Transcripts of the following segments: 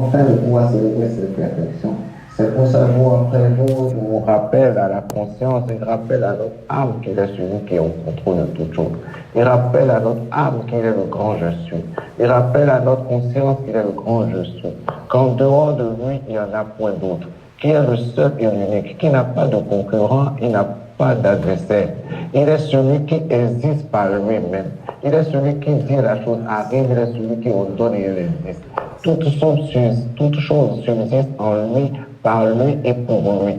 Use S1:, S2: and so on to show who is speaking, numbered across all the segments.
S1: enfin de pouvoir célébrer cette perfection. C'est pour ça que nous, après nous, nous rappelle à la conscience, il rappelle à notre âme qu'il est celui qui est au contrôle de toute chose. Il rappelle à notre âme qu'il est le grand je suis. Il rappelle à notre conscience qu'il est le grand je suis. Qu'en dehors de lui, il n'y en a point d'autre. Qu'il est le seul et l'unique, qui n'a pas de concurrent, il n'a pas d'adversaire. Il est celui qui existe par lui-même. Il est celui qui dit la chose arrive, il est celui qui ordonne et il existe. Toutes choses subsistent en lui, par lui et pour lui.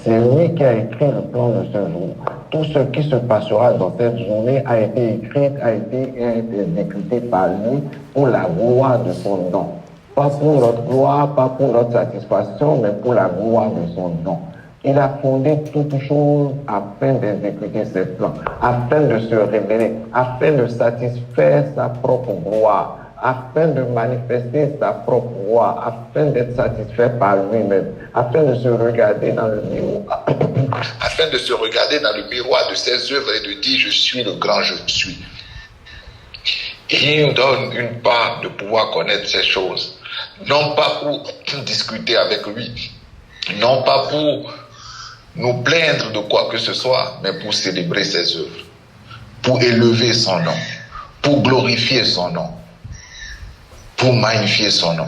S1: C'est lui qui a écrit le plan de ce jour. Tout ce qui se passera dans cette journée a été écrit, a été exécuté par lui pour la gloire de son nom. Pas pour notre gloire, pas pour notre satisfaction, mais pour la gloire de son nom. Il a fondé toutes choses afin d'exécuter ses plans, afin de se révéler, afin de satisfaire sa propre gloire, afin de manifester sa propre gloire, afin d'être satisfait par lui-même, afin de se regarder dans le miroir,
S2: afin de se regarder dans le miroir de ses œuvres et de dire je suis le grand je suis. Et il nous donne une part de pouvoir connaître ces choses, non pas pour discuter avec lui, non pas pour nous plaindre de quoi que ce soit, mais pour célébrer ses œuvres, pour élever son nom, pour glorifier son nom, pour magnifier son nom.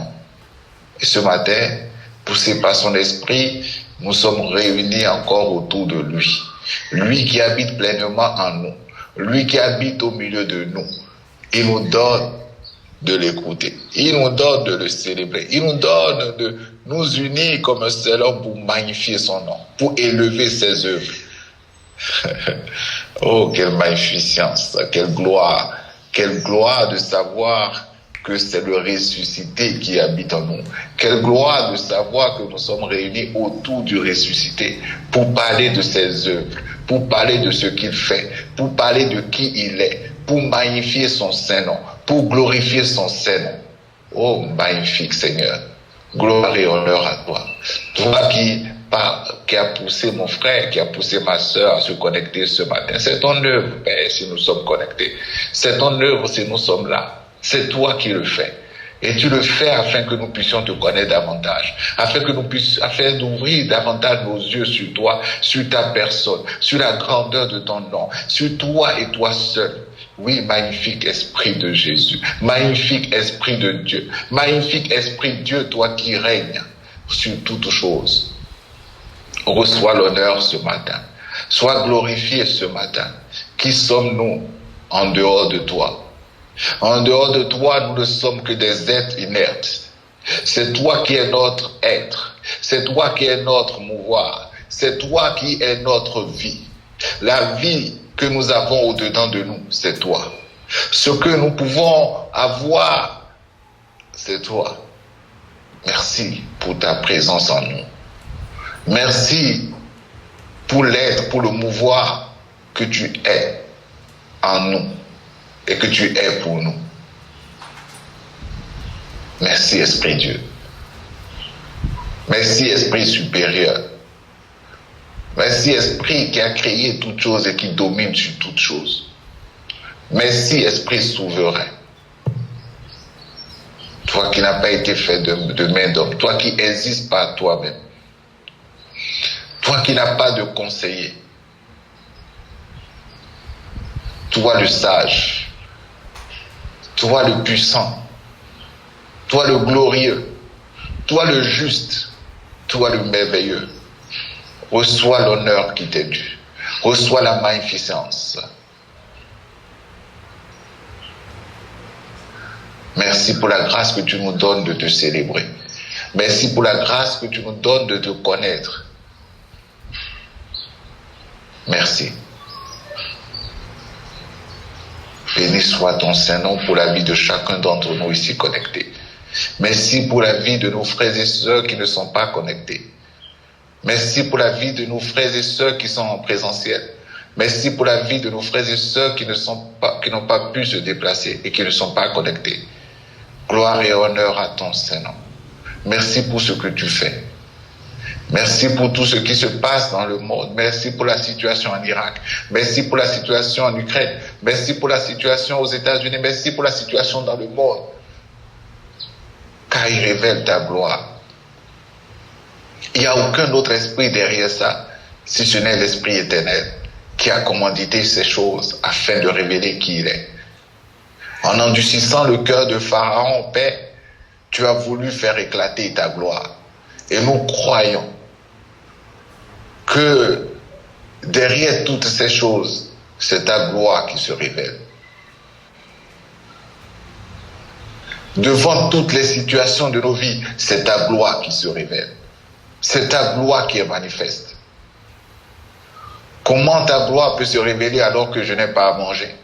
S2: Et ce matin, poussé par son esprit, nous sommes réunis encore autour de lui. Lui qui habite pleinement en nous, lui qui habite au milieu de nous. Il nous donne de l'écouter, il nous donne de le célébrer, il nous donne de nous unir comme un seul homme pour magnifier son nom, pour élever ses œuvres. Oh, quelle magnificence, quelle gloire de savoir que c'est le ressuscité qui habite en nous. Quelle gloire de savoir que nous sommes réunis autour du ressuscité pour parler de ses œuvres, pour parler de ce qu'il fait, pour parler de qui il est, pour magnifier son Saint-Nom, pour glorifier son Saint-Nom. Oh, magnifique Seigneur, gloire et honneur à toi. Toi qui a poussé mon frère, qui a poussé ma sœur à se connecter ce matin. C'est ton œuvre, Père, si nous sommes connectés. C'est ton œuvre si nous sommes là. C'est toi qui le fais. Et tu le fais afin que nous puissions te connaître davantage, afin d'ouvrir davantage nos yeux sur toi, sur ta personne, sur la grandeur de ton nom, sur toi et toi seul. Oui, magnifique Esprit de Jésus, magnifique Esprit de Dieu, magnifique Esprit de Dieu, toi qui règnes sur toutes choses. Reçois l'honneur ce matin. Sois glorifié ce matin. Qui sommes-nous en dehors de toi? En dehors de toi, nous ne sommes que des êtres inertes. C'est toi qui es notre être. C'est toi qui es notre mouvoir. C'est toi qui es notre vie. La vie que nous avons au-dedans de nous, c'est toi. Ce que nous pouvons avoir, c'est toi. Merci pour ta présence en nous. Merci pour l'être, pour le mouvoir que tu es en nous et que tu es pour nous. Merci Esprit Dieu. Merci Esprit supérieur. Merci Esprit qui a créé toutes choses et qui domine sur toutes choses. Merci Esprit souverain. Toi qui n'as pas été fait de main d'homme, toi qui existes par toi-même, toi qui n'as pas de conseiller, toi le sage, toi le puissant, toi le glorieux, toi le juste, toi le merveilleux. Reçois l'honneur qui t'est dû. Reçois la magnificence. Merci pour la grâce que tu nous donnes de te célébrer. Merci pour la grâce que tu nous donnes de te connaître. Merci. Béni soit ton Saint-Nom pour la vie de chacun d'entre nous ici connectés. Merci pour la vie de nos frères et sœurs qui ne sont pas connectés. Merci pour la vie de nos frères et sœurs qui sont en présentiel. Merci pour la vie de nos frères et sœurs qui n'ont pas pu se déplacer et qui ne sont pas connectés. Gloire et honneur à ton Saint-Nom. Merci pour ce que tu fais. Merci pour tout ce qui se passe dans le monde. Merci pour la situation en Irak. Merci pour la situation en Ukraine. Merci pour la situation aux États-Unis. Merci pour la situation dans le monde. car il révèle ta gloire. Il n'y a aucun autre esprit derrière ça, si ce n'est l'Esprit éternel, qui a commandité ces choses afin de révéler qui il est. En endurcissant le cœur de Pharaon, Père, tu as voulu faire éclater ta gloire. Et nous croyons que derrière toutes ces choses, c'est ta gloire qui se révèle. Devant toutes les situations de nos vies, c'est ta gloire qui se révèle. C'est ta gloire qui est manifeste. Comment ta gloire peut se révéler alors que je n'ai pas à manger?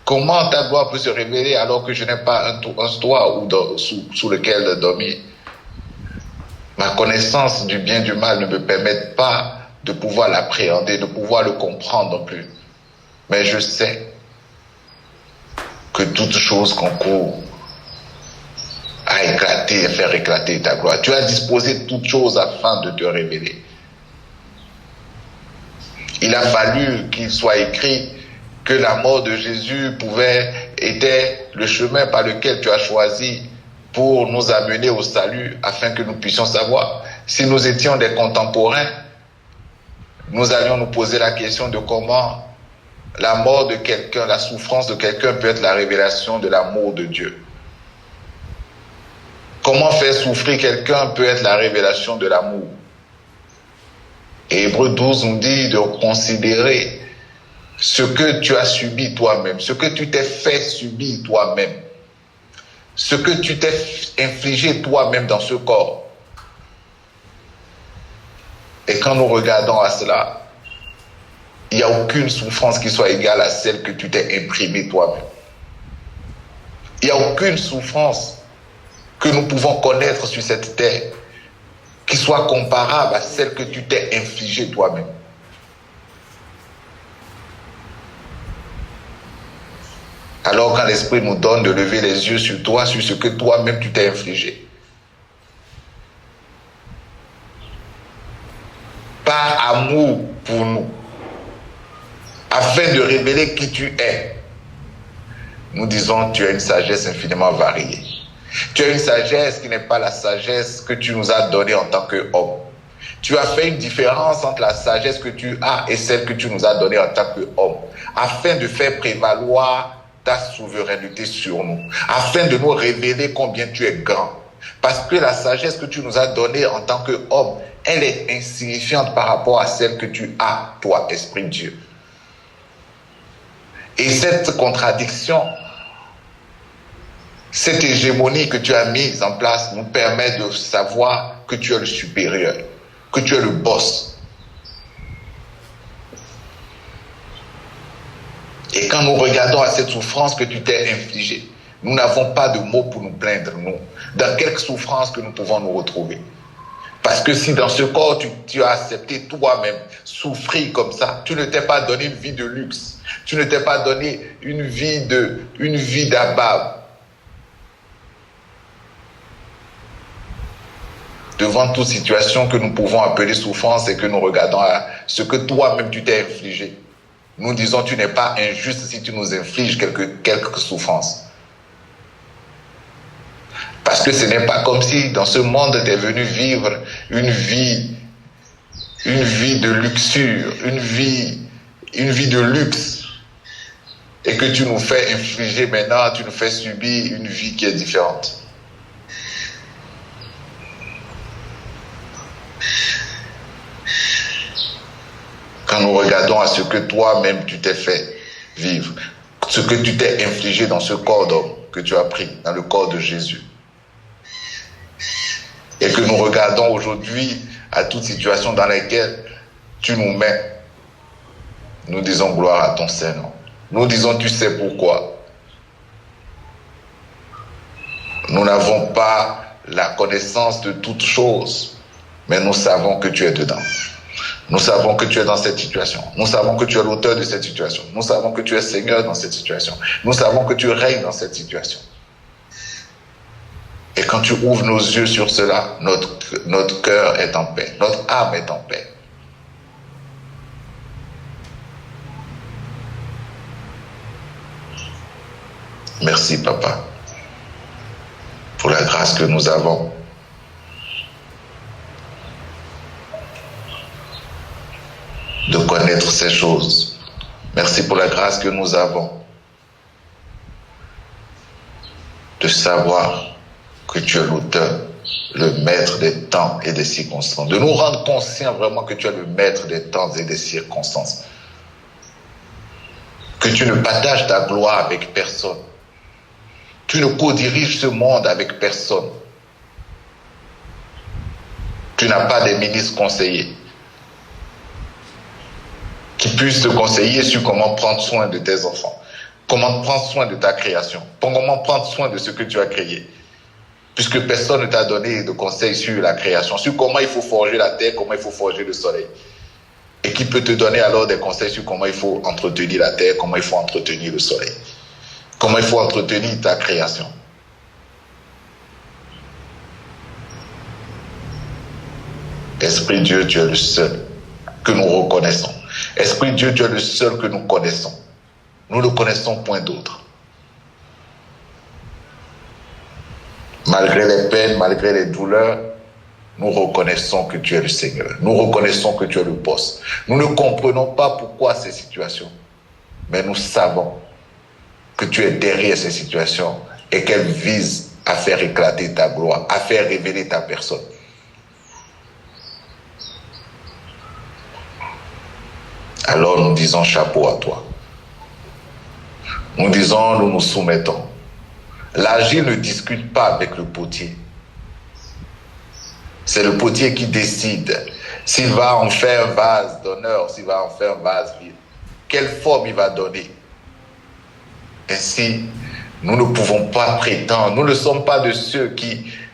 S2: Comment ta gloire peut se révéler alors que je n'ai pas un toit sous lequel dormir? Ma connaissance du bien et du mal ne me permet pas de pouvoir l'appréhender, de pouvoir le comprendre non plus. Mais je sais que toute chose concourt à éclater et faire éclater ta gloire. Tu as disposé toutes choses afin de te révéler. Il a fallu qu'il soit écrit que la mort de Jésus était le chemin par lequel tu as choisi pour nous amener au salut, afin que nous puissions savoir. Si nous étions des contemporains, nous allions nous poser la question de comment la mort de quelqu'un, la souffrance de quelqu'un peut être la révélation de l'amour de Dieu. Comment faire souffrir quelqu'un peut être la révélation de l'amour. Et Hébreux 12 nous dit de considérer ce que tu as subi toi-même, ce que tu t'es fait subir toi-même, ce que tu t'es infligé toi-même dans ce corps. Et quand nous regardons à cela, il n'y a aucune souffrance qui soit égale à celle que tu t'es imprimée toi-même. Il n'y a aucune souffrance que nous pouvons connaître sur cette terre qui soit comparable à celle que tu t'es infligée toi-même. Alors quand l'Esprit nous donne de lever les yeux sur toi, sur ce que toi-même tu t'es infligé, par amour pour nous, afin de révéler qui tu es, nous disons tu as une sagesse infiniment variée. Tu as une sagesse qui n'est pas la sagesse que tu nous as donnée en tant qu'homme. Tu as fait une différence entre la sagesse que tu as et celle que tu nous as donnée en tant qu'homme, afin de faire prévaloir ta souveraineté sur nous, afin de nous révéler combien tu es grand. Parce que la sagesse que tu nous as donnée en tant qu'homme, elle est insignifiante par rapport à celle que tu as, toi, Esprit de Dieu. Et cette contradiction, cette hégémonie que tu as mise en place nous permet de savoir que tu es le supérieur, que tu es le boss. Et quand nous regardons à cette souffrance que tu t'es infligée, nous n'avons pas de mots pour nous plaindre, nous, dans quelque souffrance que nous pouvons nous retrouver. Parce que si dans ce corps, tu as accepté toi-même souffrir comme ça, tu ne t'es pas donné une vie de luxe, tu ne t'es pas donné une vie d'abab. Devant toute situation que nous pouvons appeler souffrance et que nous regardons à ce que toi-même tu t'es infligé, nous disons tu n'es pas injuste si tu nous infliges quelques souffrances. Parce que ce n'est pas comme si dans ce monde tu es venu vivre une vie de luxure, une vie de luxe, et que tu nous fais infliger maintenant, tu nous fais subir une vie qui est différente. Quand nous regardons à ce que toi-même tu t'es fait vivre, ce que tu t'es infligé dans ce corps d'homme que tu as pris, dans le corps de Jésus, et que nous regardons aujourd'hui à toute situation dans laquelle tu nous mets, nous disons gloire à ton Seigneur. Nous disons tu sais pourquoi. Nous n'avons pas la connaissance de toutes choses, mais nous savons que tu es dedans. Nous savons que tu es dans cette situation. Nous savons que tu es l'auteur de cette situation. Nous savons que tu es Seigneur dans cette situation. Nous savons que tu règnes dans cette situation. Et quand tu ouvres nos yeux sur cela, notre cœur est en paix. Notre âme est en paix. Merci, Papa. pour la grâce que nous avons de connaître ces choses. Merci pour la grâce que nous avons de savoir que tu es l'auteur, le maître des temps et des circonstances. De nous rendre conscients vraiment que tu es le maître des temps et des circonstances. Que tu ne partages ta gloire avec personne. Tu ne co-diriges ce monde avec personne. Tu n'as pas des ministres conseillers qui puissent te conseiller sur comment prendre soin de tes enfants, comment prendre soin de ta création, comment prendre soin de ce que tu as créé. Puisque personne ne t'a donné de conseils sur la création, sur comment il faut forger la terre, comment il faut forger le soleil. Et qui peut te donner alors des conseils sur comment il faut entretenir la terre, comment il faut entretenir le soleil, comment il faut entretenir ta création. Esprit Dieu, tu es le seul que nous reconnaissons. Esprit Dieu, tu es le seul que nous connaissons. Nous ne connaissons point d'autre. Malgré les peines, malgré les douleurs, nous reconnaissons que tu es le Seigneur. Nous reconnaissons que tu es le boss. Nous ne comprenons pas pourquoi ces situations, mais nous savons que tu es derrière ces situations et qu'elles visent à faire éclater ta gloire, à faire révéler ta personne. Alors nous disons chapeau à toi. Nous disons, nous nous soumettons. L'agile ne discute pas avec le potier. C'est le potier qui décide s'il va en faire un vase d'honneur, s'il va en faire un vase vide. Quelle forme il va donner. Ainsi, nous ne pouvons pas prétendre, nous ne sommes pas de ceux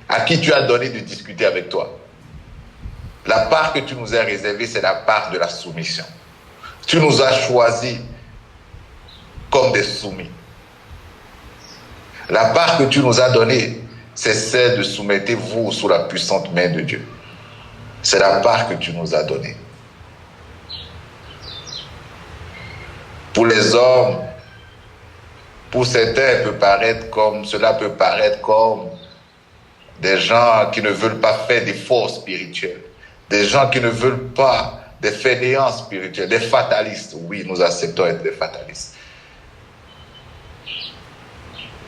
S2: à qui tu as donné de discuter avec toi. La part que tu nous as réservée, c'est la part de la soumission. Tu nous as choisis comme des soumis. La part que tu nous as donnée, c'est celle de soumettez-vous sous la puissante main de Dieu. C'est la part que tu nous as donnée. Pour les hommes, pour certains, cela peut paraître comme des gens qui ne veulent pas faire d'efforts spirituels, des gens qui ne veulent pas des fainéants spirituels, des fatalistes. Oui, nous acceptons être des fatalistes.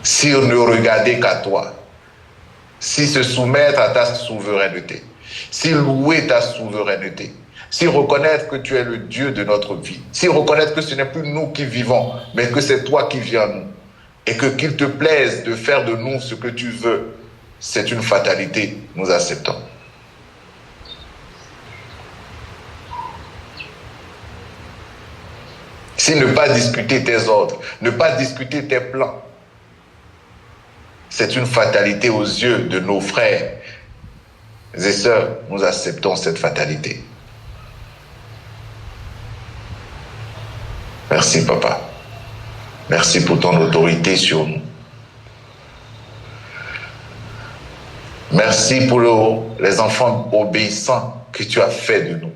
S2: Si on ne regardait qu'à toi, si se soumettre à ta souveraineté, si louer ta souveraineté, si reconnaître que tu es le Dieu de notre vie, si reconnaître que ce n'est plus nous qui vivons, mais que c'est toi qui vis en nous, et que qu'il te plaise de faire de nous ce que tu veux, c'est une fatalité, nous acceptons. Si ne pas discuter tes ordres, ne pas discuter tes plans, c'est une fatalité aux yeux de nos frères et sœurs. Nous acceptons cette fatalité. Merci, Papa. Merci pour ton autorité sur nous. Merci pour les enfants obéissants que tu as fait de nous.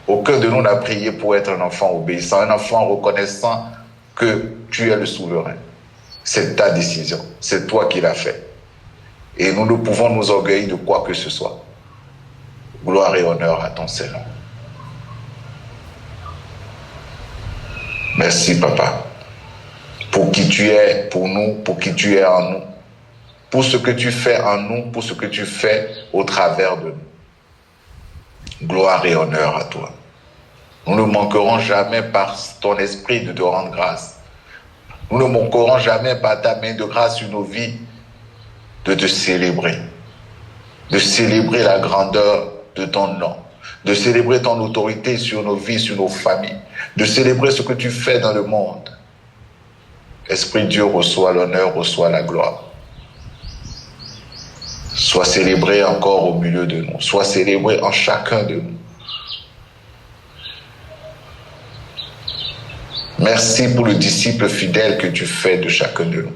S2: Aucun de nous n'a prié pour être un enfant obéissant, un enfant reconnaissant que tu es le souverain. C'est ta décision, c'est toi qui l'as fait. Et nous ne pouvons nous orgueillir de quoi que ce soit. Gloire et honneur à ton Seigneur. Merci, Papa, pour qui tu es pour nous, pour qui tu es en nous, pour ce que tu fais en nous, pour ce que tu fais au travers de nous. Gloire et honneur à toi. Nous ne manquerons jamais par ton esprit de te rendre grâce. Nous ne manquerons jamais par ta main de grâce sur nos vies de te célébrer. De célébrer la grandeur de ton nom. De célébrer ton autorité sur nos vies, sur nos familles. De célébrer ce que tu fais dans le monde. Esprit Dieu, reçois l'honneur, reçois la gloire. Sois célébré encore au milieu de nous. Sois célébré en chacun de nous. Merci pour le disciple fidèle que tu fais de chacun de nous.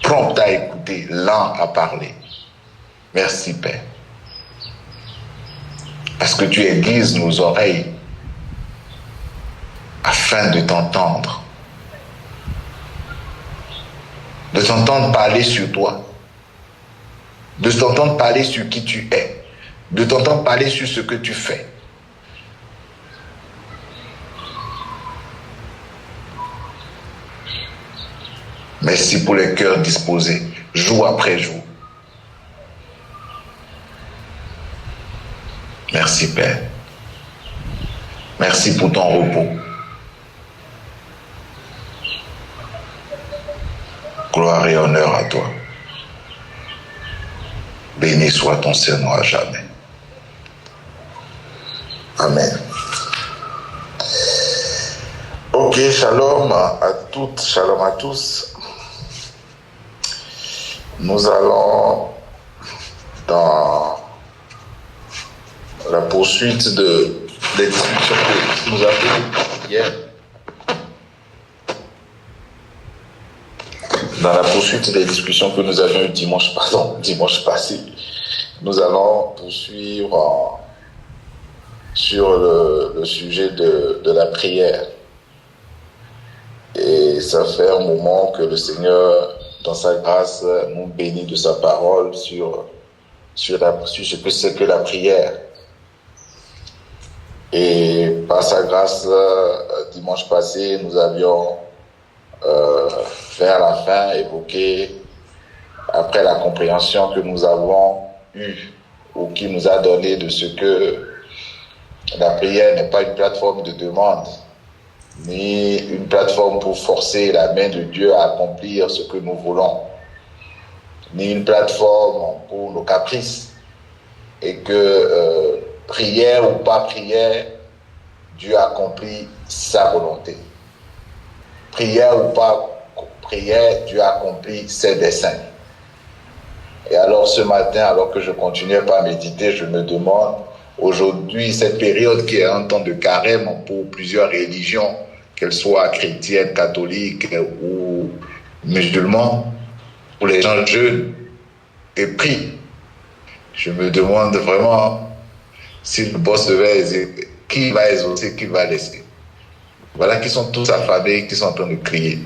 S2: Prompt à écouter, lent à parler. Merci, Père. Parce que tu aiguises nos oreilles afin de t'entendre. de t'entendre parler sur toi, de t'entendre parler sur qui tu es, de t'entendre parler sur ce que tu fais. Merci pour les cœurs disposés, jour après jour. Merci Père. Merci pour ton repos. Gloire et honneur à toi. Béni soit ton Seigneur à jamais. Amen. Ok, shalom à toutes, shalom à tous. Nous allons dans la poursuite des discussions que nous avons hier. Dans la poursuite des discussions que nous avions eues dimanche passé, nous allons poursuivre sur le sujet de la prière. Et ça fait un moment que le Seigneur, dans sa grâce, nous bénit de sa parole sur ce que c'est que la prière. Et par sa grâce, dimanche passé, nous avions vers la fin évoqué, après la compréhension que nous avons eue ou qui nous a donné de ce que la prière n'est pas une plateforme de demande, ni une plateforme pour forcer la main de Dieu à accomplir ce que nous voulons, ni une plateforme pour nos caprices, et que prière ou pas prière, Dieu accomplit sa volonté. Prière ou pas prière, Dieu accomplit ses desseins. Et alors ce matin, alors que je continuais par méditer, je me demande, aujourd'hui, cette période qui est un temps de carême pour plusieurs religions, qu'elles soient chrétiennes, catholiques ou musulmans, pour les gens jeunes et prient. Je me demande vraiment si le boss devait, qui va exaucer, qui va laisser. Voilà qui sont tous affamés, qui sont en train de crier.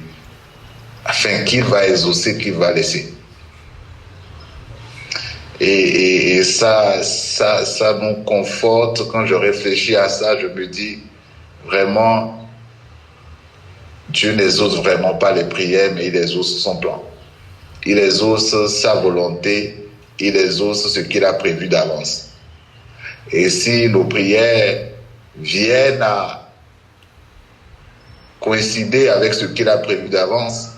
S2: Afin qui va exaucer, qui va laisser. Et ça nous conforte. Quand je réfléchis à ça, je me dis, vraiment, Dieu n'exauce vraiment pas les prières, mais il exauce son plan. Il exauce sa volonté, il exauce ce qu'il a prévu d'avance. Et si nos prières viennent à coïncider avec ce qu'il a prévu d'avance,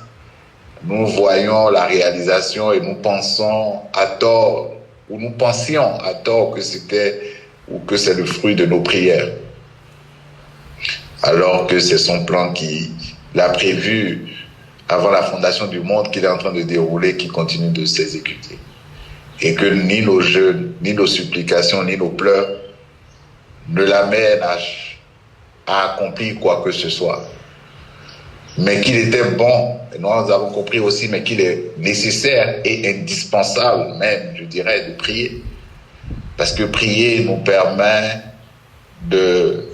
S2: nous voyons la réalisation et nous pensons à tort, ou nous pensions à tort que c'était ou que c'est le fruit de nos prières. Alors que c'est son plan qui l'a prévu avant la fondation du monde, qu'il est en train de dérouler, qui continue de s'exécuter. Et que ni nos jeûnes, ni nos supplications, ni nos pleurs ne l'amènent à accomplir quoi que ce soit. Mais qu'il était bon, et nous avons compris aussi, mais qu'il est nécessaire et indispensable même, je dirais, de prier. Parce que prier nous permet de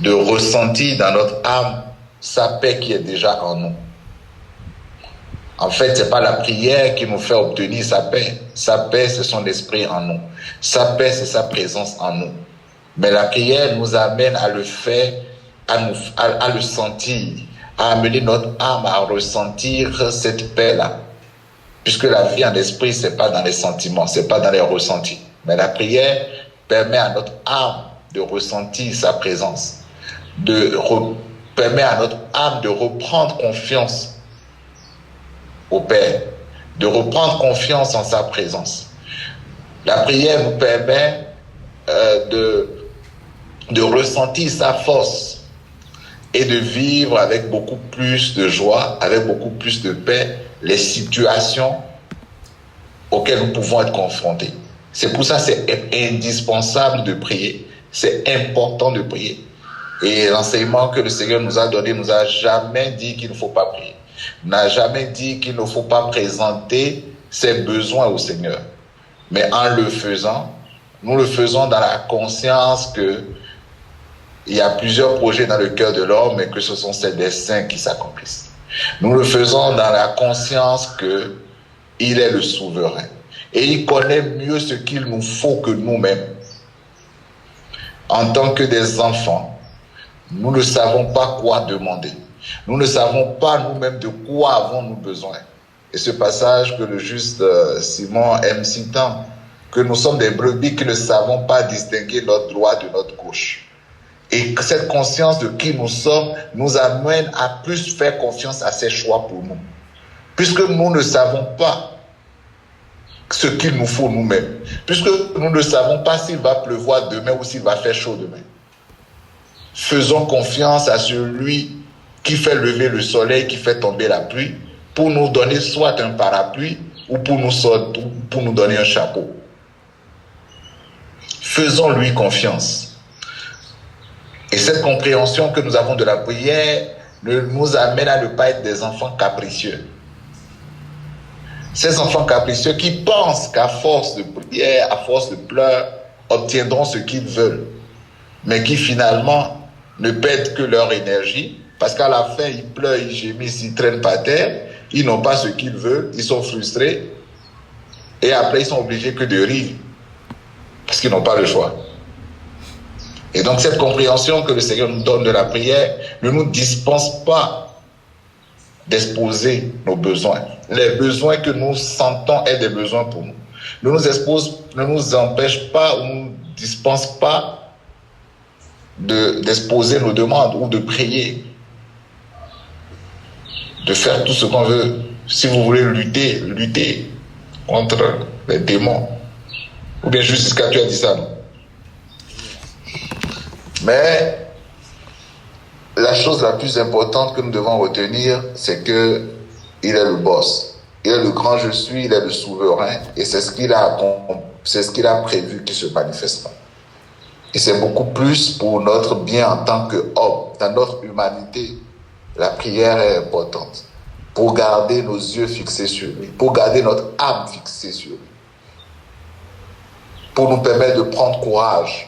S2: ressentir dans notre âme sa paix qui est déjà en nous. En fait, c'est pas la prière qui nous fait obtenir sa paix. Sa paix, c'est son esprit en nous. Sa paix, c'est sa présence en nous. Mais la prière nous amène à le faire, à le sentir, à amener notre âme à ressentir cette paix-là. Puisque la vie en esprit, c'est pas dans les sentiments, c'est pas dans les ressentis. Mais la prière permet à notre âme de ressentir sa présence, permet à notre âme de reprendre confiance au Père, de reprendre confiance en sa présence. La prière nous permet de ressentir sa force et de vivre avec beaucoup plus de joie, avec beaucoup plus de paix, les situations auxquelles nous pouvons être confrontés. C'est pour ça que c'est indispensable de prier, c'est important de prier. Et l'enseignement que le Seigneur nous a donné nous a jamais dit qu'il ne faut pas prier. N'a jamais dit qu'il ne faut pas présenter ses besoins au Seigneur. Mais en le faisant, nous le faisons dans la conscience que il y a plusieurs projets dans le cœur de l'homme et que ce sont ses desseins qui s'accomplissent. Nous le faisons dans la conscience qu'il est le souverain. Et il connaît mieux ce qu'il nous faut que nous-mêmes. En tant que des enfants, nous ne savons pas quoi demander. Nous ne savons pas nous-mêmes de quoi avons-nous besoin. Et ce passage que le juste Simon aime si tant, que nous sommes des brebis qui ne savons pas distinguer notre droite de notre gauche. Et que cette conscience de qui nous sommes nous amène à plus faire confiance à ses choix pour nous. Puisque nous ne savons pas ce qu'il nous faut nous-mêmes. Puisque nous ne savons pas s'il va pleuvoir demain ou s'il va faire chaud demain. Faisons confiance à celui qui fait lever le soleil, qui fait tomber la pluie, pour nous donner soit un parapluie ou pour nous donner un chapeau. Faisons-lui confiance. Et cette compréhension que nous avons de la prière nous amène à ne pas être des enfants capricieux. Ces enfants capricieux qui pensent qu'à force de prière, à force de pleurs, obtiendront ce qu'ils veulent, mais qui finalement ne perdent que leur énergie, parce qu'à la fin, ils pleurent, ils gémissent, ils traînent par terre, ils n'ont pas ce qu'ils veulent, ils sont frustrés, et après ils sont obligés que de rire, parce qu'ils n'ont pas le choix. Et donc cette compréhension que le Seigneur nous donne de la prière ne nous dispense pas d'exposer nos besoins. Les besoins que nous sentons sont des besoins pour nous. Ne nous empêche pas ou ne nous dispense pas d'exposer nos demandes ou de prier, de faire tout ce qu'on veut. Si vous voulez lutter contre les démons. Ou bien juste jusqu'à tu as dit ça, non? Mais la chose la plus importante que nous devons retenir, c'est que il est le boss. Il est le grand je suis, il est le souverain, et c'est ce qu'il a prévu qui se manifestera. Et c'est beaucoup plus pour notre bien en tant qu'homme. Dans notre humanité, la prière est importante. Pour garder nos yeux fixés sur lui, pour garder notre âme fixée sur lui, pour nous permettre de prendre courage.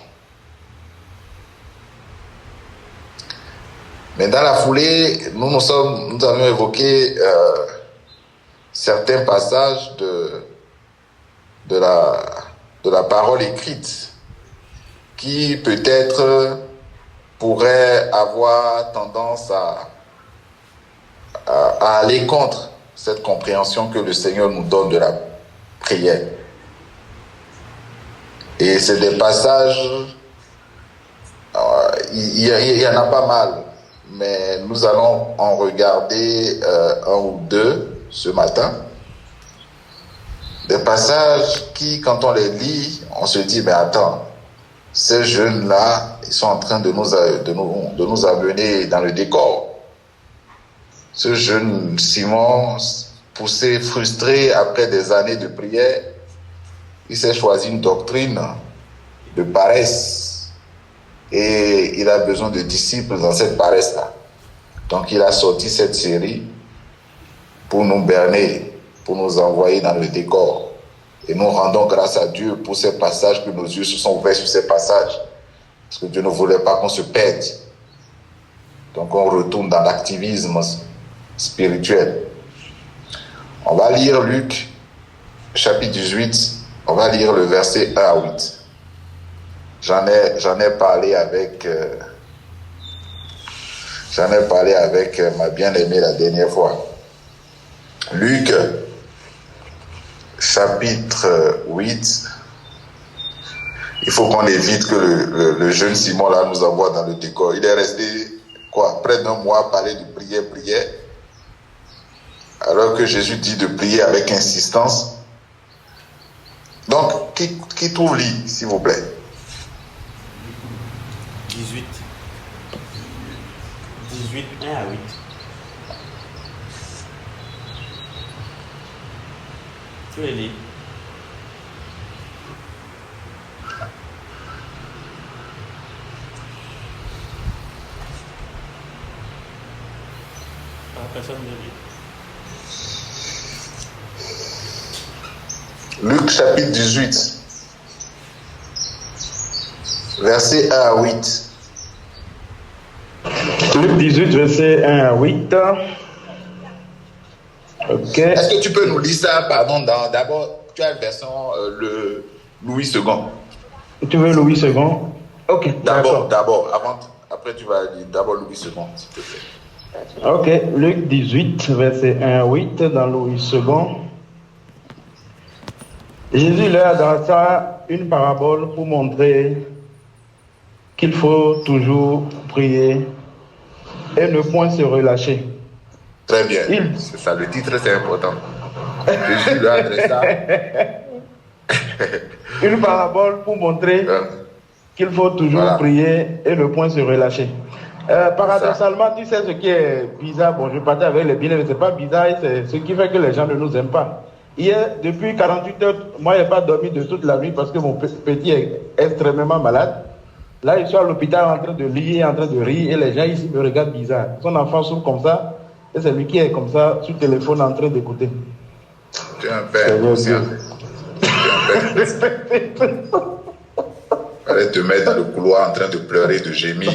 S2: Mais dans la foulée, nous avions évoqué certains passages de la parole écrite qui peut-être pourraient avoir tendance à aller contre cette compréhension que le Seigneur nous donne de la prière. Et c'est des passages, il y en a pas mal, mais nous allons en regarder un ou deux ce matin. Des passages qui, quand on les lit, on se dit, mais attends, ces jeunes-là, ils sont en train de nous amener dans le décor. Ce jeune Simon, poussé, frustré après des années de prière, il s'est choisi une doctrine de paresse. Et il a besoin de disciples dans cette paresse-là. Donc il a sorti cette série pour nous berner, pour nous envoyer dans le décor. Et nous rendons grâce à Dieu pour ces passages, que nos yeux se sont ouverts sur ces passages. Parce que Dieu ne voulait pas qu'on se perde. Donc on retourne dans l'activisme spirituel. On va lire Luc, chapitre 18. On va lire le verset 1 à 8. J'en ai parlé avec ma bien-aimée la dernière fois. Luc, chapitre 8. Il faut qu'on évite que le jeune Simon là nous envoie dans le décor. Il est resté près d'un mois à parler de prière, alors que Jésus dit de prier avec insistance. Donc, qui trouve lit, s'il vous plaît?
S3: 18, 1 à 8. Tu les lis. Personne ne lit.
S2: Luc chapitre 18, verset 1 à 8.
S4: Luc 18, verset 1 à 8. Ok.
S2: Est-ce que tu peux nous lire ça, pardon, d'abord, tu as la version le Louis II.
S4: Tu veux Louis II? Ok, d'accord.
S2: Après tu vas lire d'abord Louis II, s'il te plaît.
S4: Ok, Luc 18, verset 1 à 8, dans Louis II. Jésus leur adressa une parabole pour montrer qu'il faut toujours prier et ne point se relâcher.
S2: Très bien, c'est ça, le titre c'est important. Jésus leur adressa
S4: une parabole pour montrer qu'il faut toujours prier et ne point se relâcher. Paradoxalement, tu sais ce qui est bizarre, bon je partais avec les billets, mais c'est pas bizarre, c'est ce qui fait que les gens ne nous aiment pas. Hier, depuis 48 heures, moi je n'ai pas dormi de toute la nuit parce que mon petit est extrêmement malade. Là, je suis à l'hôpital en train de lire, en train de rire, et les gens ici me regardent bizarre. Son enfant souffre comme ça, et c'est lui qui est comme ça, sur le téléphone, en train d'écouter.
S2: Tu es un père conscient. Fallait te mettre dans le couloir en train de pleurer, de gémir,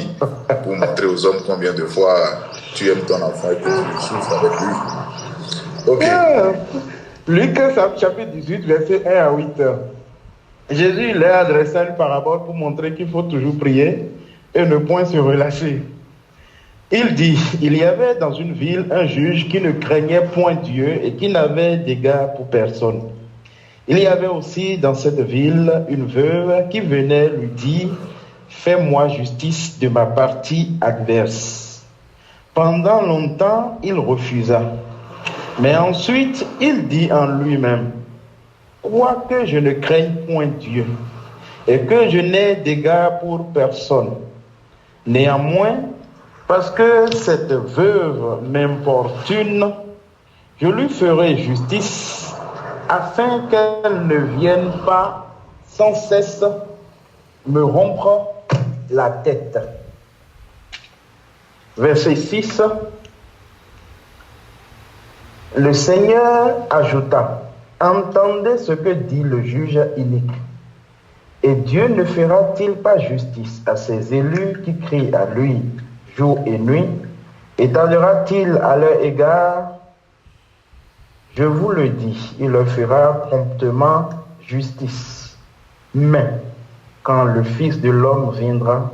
S2: pour montrer aux hommes combien de fois tu aimes ton enfant et que tu souffres avec lui. Ok.
S4: Luc chapitre 18, verset 1 à 8. Jésus leur adressa une parabole pour montrer qu'il faut toujours prier et ne point se relâcher. Il dit, il y avait dans une ville un juge qui ne craignait point Dieu et qui n'avait d'égard pour personne. Il y avait aussi dans cette ville une veuve qui venait lui dire, fais-moi justice de ma partie adverse. Pendant longtemps, il refusa. Mais ensuite, il dit en lui-même, quoique je ne craigne point Dieu et que je n'ai d'égard pour personne, néanmoins, parce que cette veuve m'importune, je lui ferai justice afin qu'elle ne vienne pas sans cesse me rompre la tête. Verset 6. Le Seigneur ajouta, entendez ce que dit le juge inique. Et Dieu ne fera-t-il pas justice à ses élus qui crient à lui jour et nuit? Étalera-t-il à leur égard? Je vous le dis, il leur fera promptement justice. Mais quand le Fils de l'homme viendra,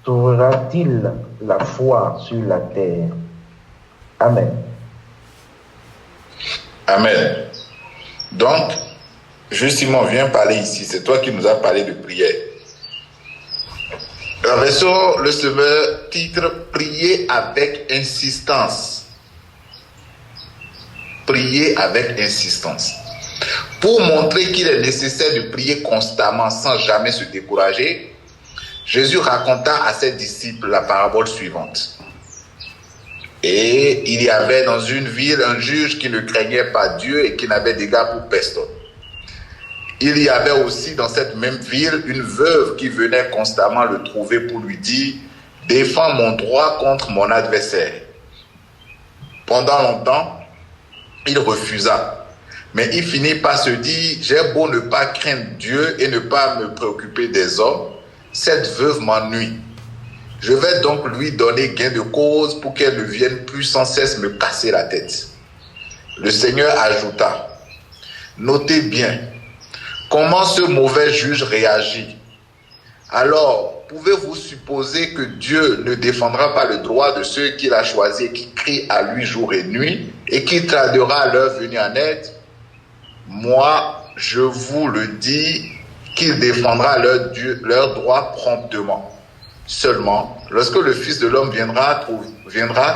S4: trouvera-t-il la foi sur la terre? Amen.
S2: Amen. Donc, Simon, viens parler ici. C'est toi qui nous as parlé de prière. La version, le semeur, titre, prier avec insistance. Prier avec insistance. Pour montrer qu'il est nécessaire de prier constamment sans jamais se décourager, Jésus raconta à ses disciples la parabole suivante. Et il y avait dans une ville un juge qui ne craignait pas Dieu et qui n'avait d'égard pour personne. Il y avait aussi dans cette même ville une veuve qui venait constamment le trouver pour lui dire « Défends mon droit contre mon adversaire ». Pendant longtemps, il refusa. Mais il finit par se dire « J'ai beau ne pas craindre Dieu et ne pas me préoccuper des hommes, cette veuve m'ennuie. Je vais donc lui donner gain de cause pour qu'elle ne vienne plus sans cesse me casser la tête. » Le Seigneur ajouta, « Notez bien comment ce mauvais juge réagit. Alors, pouvez-vous supposer que Dieu ne défendra pas le droit de ceux qu'il a choisis et qui crient à lui jour et nuit et qui tardera à leur venir en aide? Moi, je vous le dis, qu'il défendra leur droit promptement. Seulement, lorsque le Fils de l'homme viendra,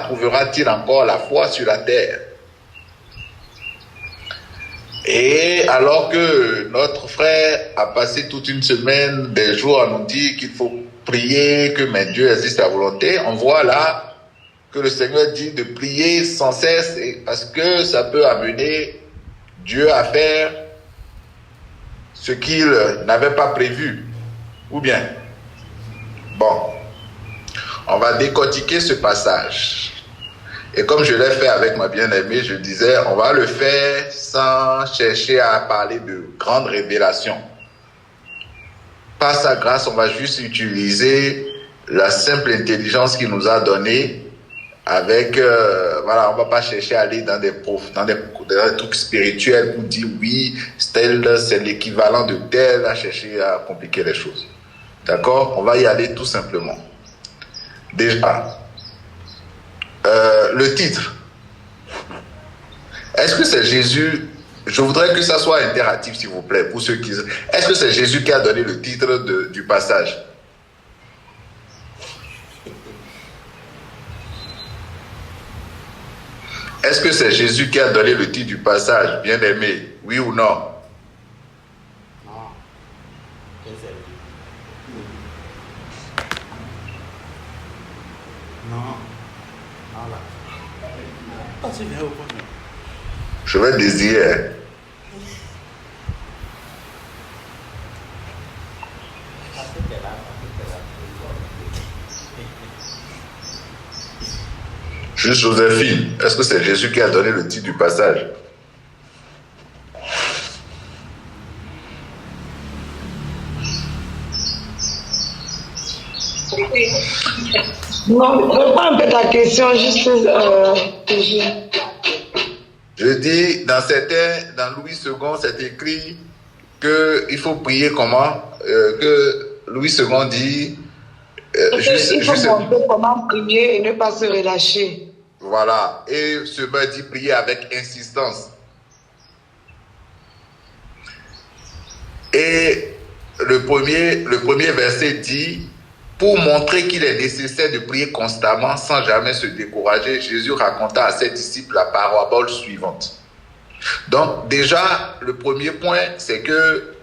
S2: trouvera-t-il encore la foi sur la terre? Et alors que notre frère a passé toute une semaine, des jours à nous dire qu'il faut prier, que mais Dieu existe à volonté, on voit là que le Seigneur dit de prier sans cesse parce que ça peut amener Dieu à faire ce qu'il n'avait pas prévu. Ou bien, bon, on va décortiquer ce passage. Et comme je l'ai fait avec ma bien-aimée, je disais, on va le faire sans chercher à parler de grandes révélations. Par sa grâce, on va juste utiliser la simple intelligence qu'il nous a donnée avec, voilà, on va pas chercher à aller dans des trucs spirituels pour dire oui, tel, c'est l'équivalent de tel, à chercher à compliquer les choses. D'accord? On va y aller tout simplement. Déjà, le titre. Est-ce que c'est Jésus? Je voudrais que ça soit interactif, s'il vous plaît, pour ceux qui... Est-ce que c'est Jésus qui a donné le titre du passage? Est-ce que c'est Jésus qui a donné le titre du passage, bien-aimé? Oui ou non?
S3: Non. Qu'est-ce que c'est? Non. Non, là. Oh, tu viens au point.
S2: Je vais désirer. Juste Joséphine, est-ce que c'est Jésus qui a donné le titre du passage?
S5: Non, reprends un peu ta question, juste.
S2: Je dis, dans Louis II, c'est écrit qu'il faut prier comment? Que Louis II dit...
S5: il faut montrer comment prier et ne pas se relâcher.
S2: Voilà. Et ce me dit prier avec insistance. Et le premier verset dit, pour montrer qu'il est nécessaire de prier constamment sans jamais se décourager, Jésus raconta à ses disciples la parabole suivante. Donc déjà, le premier point, c'est que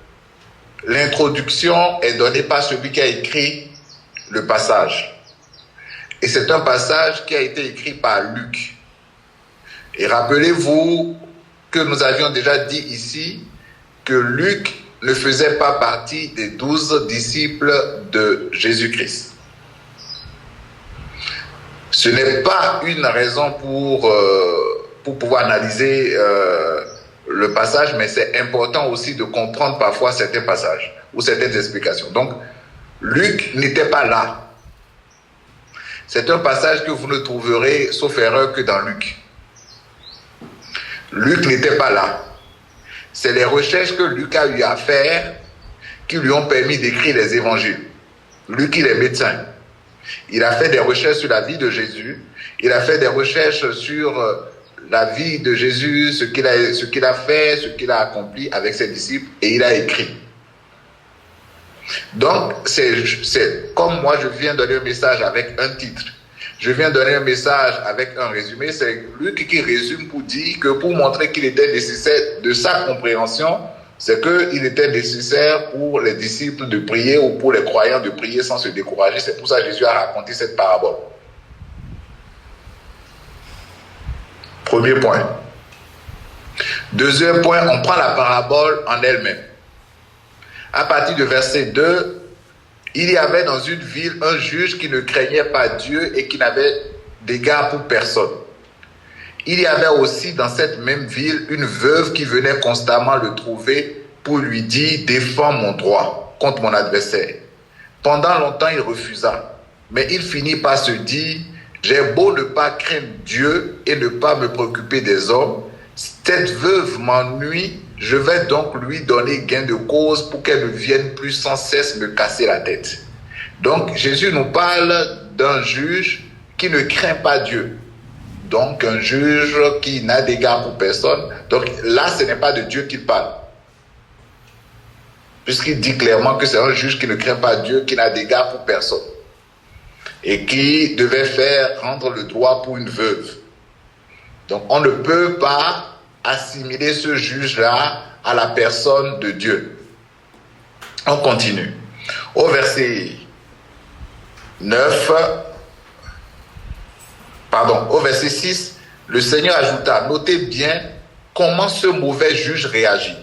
S2: l'introduction est donnée par celui qui a écrit le passage. Et c'est un passage qui a été écrit par Luc. Et rappelez-vous que nous avions déjà dit ici que Luc ne faisait pas partie des 12 disciples de Jésus-Christ. Ce n'est pas une raison pour pouvoir analyser le passage, mais c'est important aussi de comprendre parfois certains passages ou certaines explications. Donc, Luc n'était pas là. C'est un passage que vous ne trouverez, sauf erreur, que dans Luc. Luc n'était pas là. C'est les recherches que Luc a eu à faire qui lui ont permis d'écrire les évangiles. Luc, il est médecin. Il a fait des recherches sur la vie de Jésus. Il a fait des recherches sur la vie de Jésus, ce qu'il a fait, ce qu'il a accompli avec ses disciples, et il a écrit. Donc, c'est comme moi, je viens donner un message avec un titre. Je viens donner un message avec un résumé. C'est Luc qui résume pour dire que pour montrer qu'il était nécessaire de sa compréhension, c'est qu'il était nécessaire pour les disciples de prier ou pour les croyants de prier sans se décourager. C'est pour ça que Jésus a raconté cette parabole. Premier point. Deuxième point, on prend la parabole en elle-même. À partir du verset 2, il y avait dans une ville un juge qui ne craignait pas Dieu et qui n'avait d'égard pour personne. Il y avait aussi dans cette même ville une veuve qui venait constamment le trouver pour lui dire « Défends mon droit contre mon adversaire ». Pendant longtemps, il refusa, mais il finit par se dire « J'ai beau ne pas craindre Dieu et ne pas me préoccuper des hommes, cette veuve m'ennuie, je vais donc lui donner gain de cause pour qu'elle ne vienne plus sans cesse me casser la tête. » Donc Jésus nous parle d'un juge qui ne craint pas Dieu. Donc un juge qui n'a d'égard pour personne. Donc là, ce n'est pas de Dieu qu'il parle. Puisqu'il dit clairement que c'est un juge qui ne craint pas Dieu, qui n'a d'égard pour personne. Et qui devait faire rendre le droit pour une veuve. Donc on ne peut pas assimiler ce juge-là à la personne de Dieu. On continue. Au verset 6, le Seigneur ajouta, notez bien comment ce mauvais juge réagit.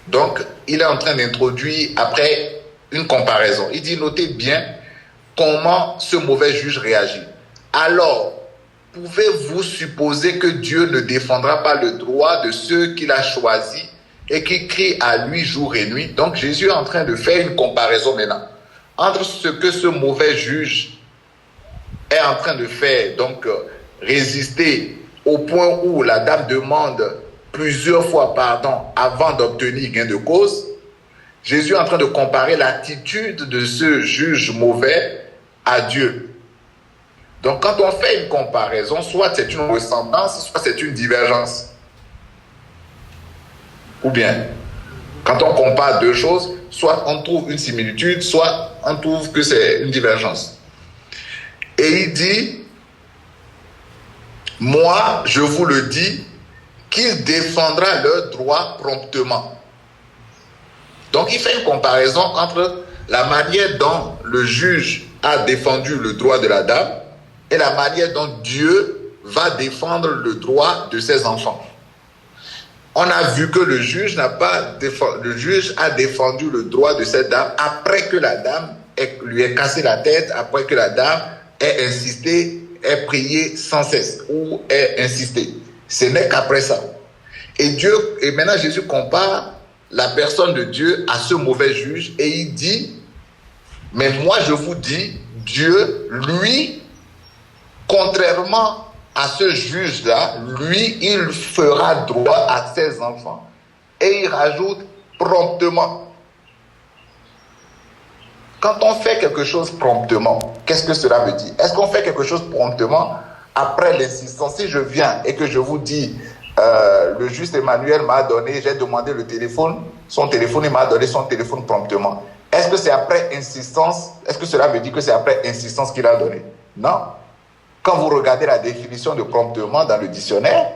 S2: Donc, il est en train d'introduire après une comparaison. Il dit, notez bien comment ce mauvais juge réagit. Alors, pouvez-vous supposer que Dieu ne défendra pas le droit de ceux qu'il a choisis et qui crient à lui jour et nuit? Donc Jésus est en train de faire une comparaison maintenant entre ce que ce mauvais juge est en train de faire donc résister au point où la dame demande plusieurs fois pardon avant d'obtenir gain de cause, Jésus est en train de comparer l'attitude de ce juge mauvais à Dieu. Donc quand on fait une comparaison, soit c'est une ressemblance, soit c'est une divergence. Ou bien, quand on compare deux choses, soit on trouve une similitude, soit on trouve que c'est une divergence. Et il dit, moi, je vous le dis, qu'il défendra leur droit promptement. Donc, il fait une comparaison entre la manière dont le juge a défendu le droit de la dame et la manière dont Dieu va défendre le droit de ses enfants. On a vu que le juge a défendu le droit de cette dame après que la dame lui ait cassé la tête, après que la dame ait insisté, ait prié sans cesse ou ait insisté. Ce n'est qu'après ça. Et maintenant Jésus compare la personne de Dieu à ce mauvais juge et il dit, mais moi je vous dis, Dieu, lui, contrairement à ce juge-là, lui, il fera droit à ses enfants. Et il rajoute promptement. Quand on fait quelque chose promptement, qu'est-ce que cela veut dire? Est-ce qu'on fait quelque chose promptement après l'insistance? Si je viens et que je vous dis, le juge Emmanuel m'a donné, j'ai demandé le téléphone, son téléphone, il m'a donné son téléphone promptement. Est-ce que c'est après insistance? Est-ce que cela veut dire que c'est après insistance qu'il a donné? Non. Quand vous regardez la définition de promptement dans le dictionnaire,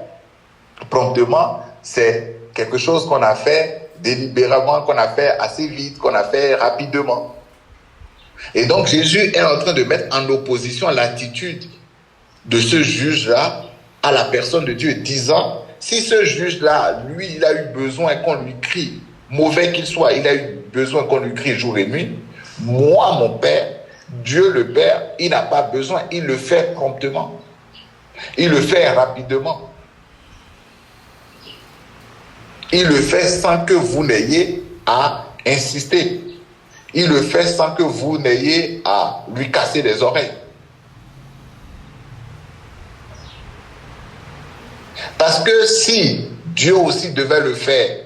S2: promptement, c'est quelque chose qu'on a fait délibérément, qu'on a fait assez vite, qu'on a fait rapidement. Et donc Jésus est en train de mettre en opposition l'attitude de ce juge-là à la personne de Dieu, disant, si ce juge-là, lui, il a eu besoin qu'on lui crie, mauvais qu'il soit, il a eu besoin qu'on lui crie jour et nuit, moi, mon Père, Dieu le Père, il n'a pas besoin, il le fait promptement. Il le fait rapidement. Il le fait sans que vous n'ayez à insister. Il le fait sans que vous n'ayez à lui casser les oreilles. Parce que si Dieu aussi devait le faire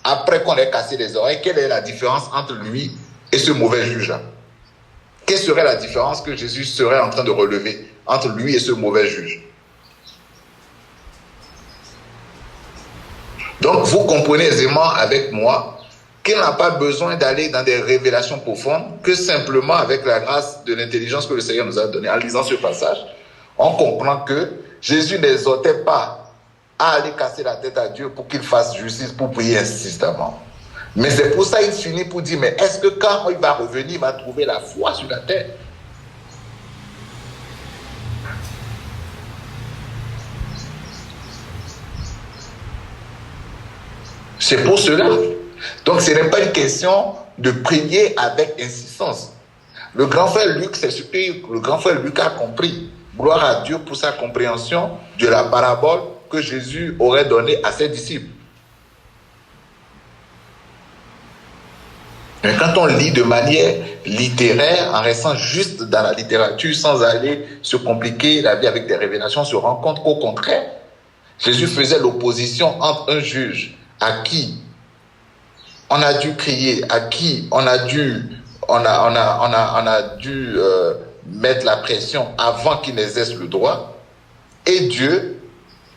S2: après qu'on ait cassé les oreilles, quelle est la différence entre lui et ce mauvais juge-là? Quelle serait la différence que Jésus serait en train de relever entre lui et ce mauvais juge? Donc, vous comprenez aisément avec moi qu'il n'a pas besoin d'aller dans des révélations profondes, que simplement avec la grâce de l'intelligence que le Seigneur nous a donnée. En lisant ce passage, on comprend que Jésus n'exhortait pas à aller casser la tête à Dieu pour qu'il fasse justice, pour prier insistamment. Mais c'est pour ça qu'il finit pour dire, mais est-ce que quand il va revenir, il va trouver la foi sur la terre? C'est pour cela. Donc ce n'est pas une question de prier avec insistance. Le grand frère Luc, c'est ce que le grand frère Luc a compris. Gloire à Dieu pour sa compréhension de la parabole que Jésus aurait donnée à ses disciples. Mais quand on lit de manière littéraire, en restant juste dans la littérature, sans aller se compliquer la vie avec des révélations, on se rend compte qu'au contraire, Jésus faisait l'opposition entre un juge à qui on a dû crier, à qui on a dû mettre la pression avant qu'il n'exerce le droit, et Dieu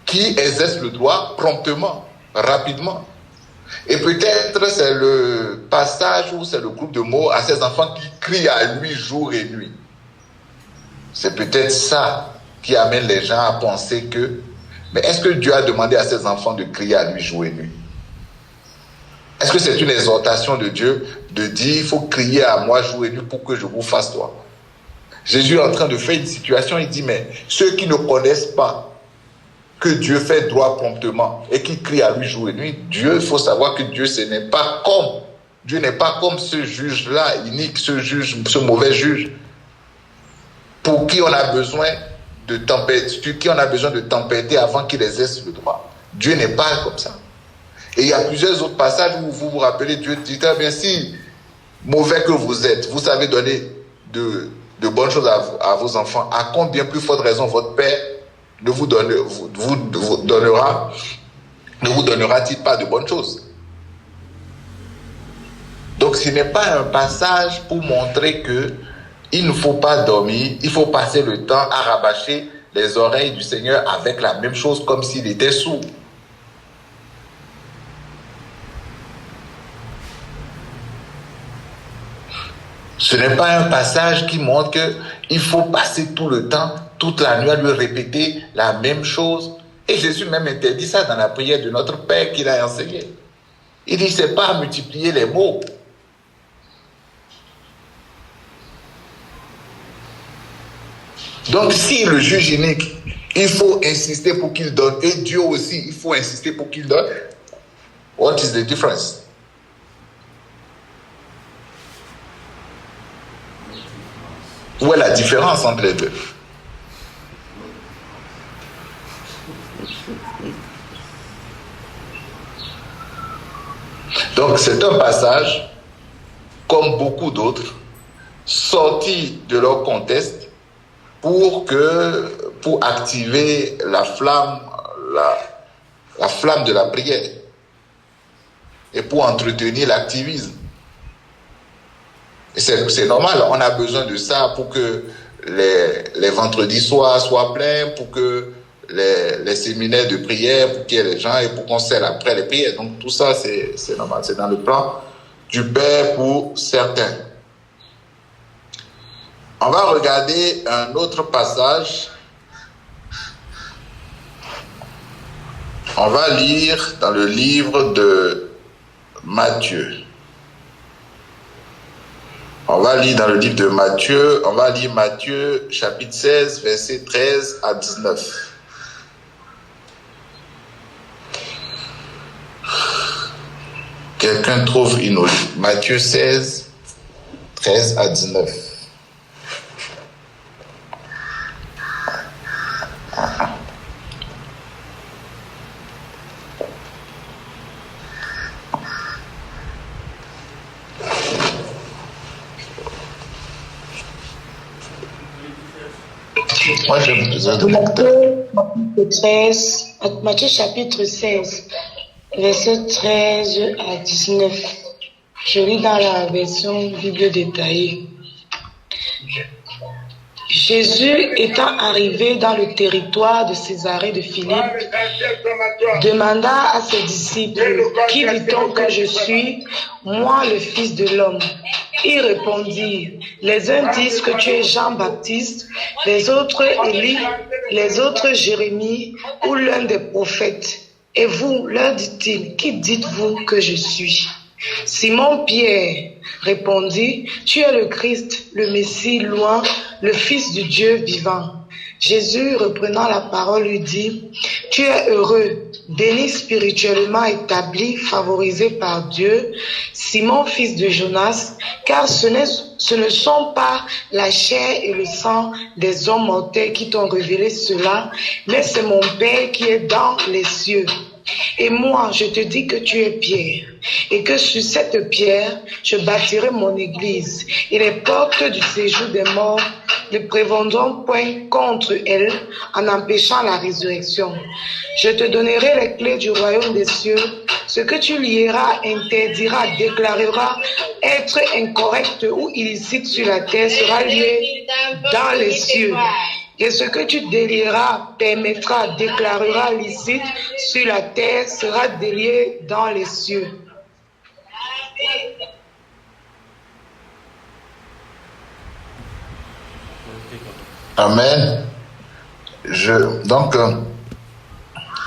S2: qui exerce le droit promptement, rapidement. Et peut-être c'est le passage ou c'est le groupe de mots à ses enfants qui crient à lui jour et nuit. C'est peut-être ça qui amène les gens à penser que, mais est-ce que Dieu a demandé à ses enfants de crier à lui jour et nuit? Est-ce que c'est une exhortation de Dieu de dire, il faut crier à moi jour et nuit pour que je vous fasse droit? Jésus est en train de faire une situation, il dit, mais ceux qui ne connaissent pas que Dieu fait droit promptement et qui crient à lui jour et nuit, Dieu, il faut savoir que Dieu, Dieu n'est pas comme ce juge-là, unique, ce mauvais juge, pour qui on a besoin de tempêter avant qu'il exerce le droit. Dieu n'est pas comme ça. Et il y a plusieurs autres passages où vous vous rappelez, Dieu dit, très bien, si mauvais que vous êtes, vous savez donner de de bonnes choses à vos enfants, à combien plus forte raison votre Père ne vous donnera-t-il pas de bonnes choses? Donc ce n'est pas un passage pour montrer que il ne faut pas dormir, il faut passer le temps à rabâcher les oreilles du Seigneur avec la même chose comme s'il était sourd. Ce n'est pas un passage qui montre qu'il faut passer tout le temps, toute la nuit à lui répéter la même chose. Et Jésus même interdit ça dans la prière de notre Père qu'il a enseigné. Il dit, c'est pas à multiplier les mots. Donc si le juge unique, il faut insister pour qu'il donne, et Dieu aussi, il faut insister pour qu'il donne, what is the difference? Où est la différence entre les deux? Donc c'est un passage, comme beaucoup d'autres, sorti de leur contexte pour activer la flamme de la prière et pour entretenir l'activisme. Et c'est normal, on a besoin de ça pour que les vendredis soient pleins, pour que les séminaires de prière, pour qu'il y ait les gens et pour qu'on scelle après les prières. Donc tout ça, c'est normal, c'est dans le plan du Père pour certains. On va regarder un autre passage. On va lire dans le livre de Matthieu. On va lire dans le livre de Matthieu, on va lire Matthieu chapitre 16, versets 13 à 19. Quelqu'un trouve une autre. Matthieu 16, 13 à 19. Moi, j'ai besoin de
S5: Matthieu chapitre 16, verset 13 à 19. Je lis dans la version Bible détaillée. Jésus étant arrivé dans le territoire de Césarée de Philippe, demanda à ses disciples, « Qui dit-on que je suis, moi le Fils de l'homme ?» Ils répondirent, « Les uns disent que tu es Jean-Baptiste, les autres Élie, les autres Jérémie ou l'un des prophètes. Et vous, leur dit-il, qui dites-vous que je suis ?» Simon-Pierre répondit, « Tu es le Christ, le Messie loin, le Fils du Dieu vivant. » Jésus, reprenant la parole, lui dit, « Tu es heureux, béni spirituellement établi, favorisé par Dieu, Simon, fils de Jonas, car ce ne sont pas la chair et le sang des hommes mortels qui t'ont révélé cela, mais c'est mon Père qui est dans les cieux. Et moi, je te dis que tu es Pierre, et que sur cette pierre, je bâtirai mon église, et les portes du séjour des morts ne prévaudront point contre elle en empêchant la résurrection. Je te donnerai les clés du royaume des cieux. Ce que tu lieras, interdiras, déclareras être incorrect ou illicite sur la terre sera lié dans les cieux. Et ce que tu délieras, permettra, déclarera licite sur la terre sera délié dans les cieux.
S2: Amen. Donc,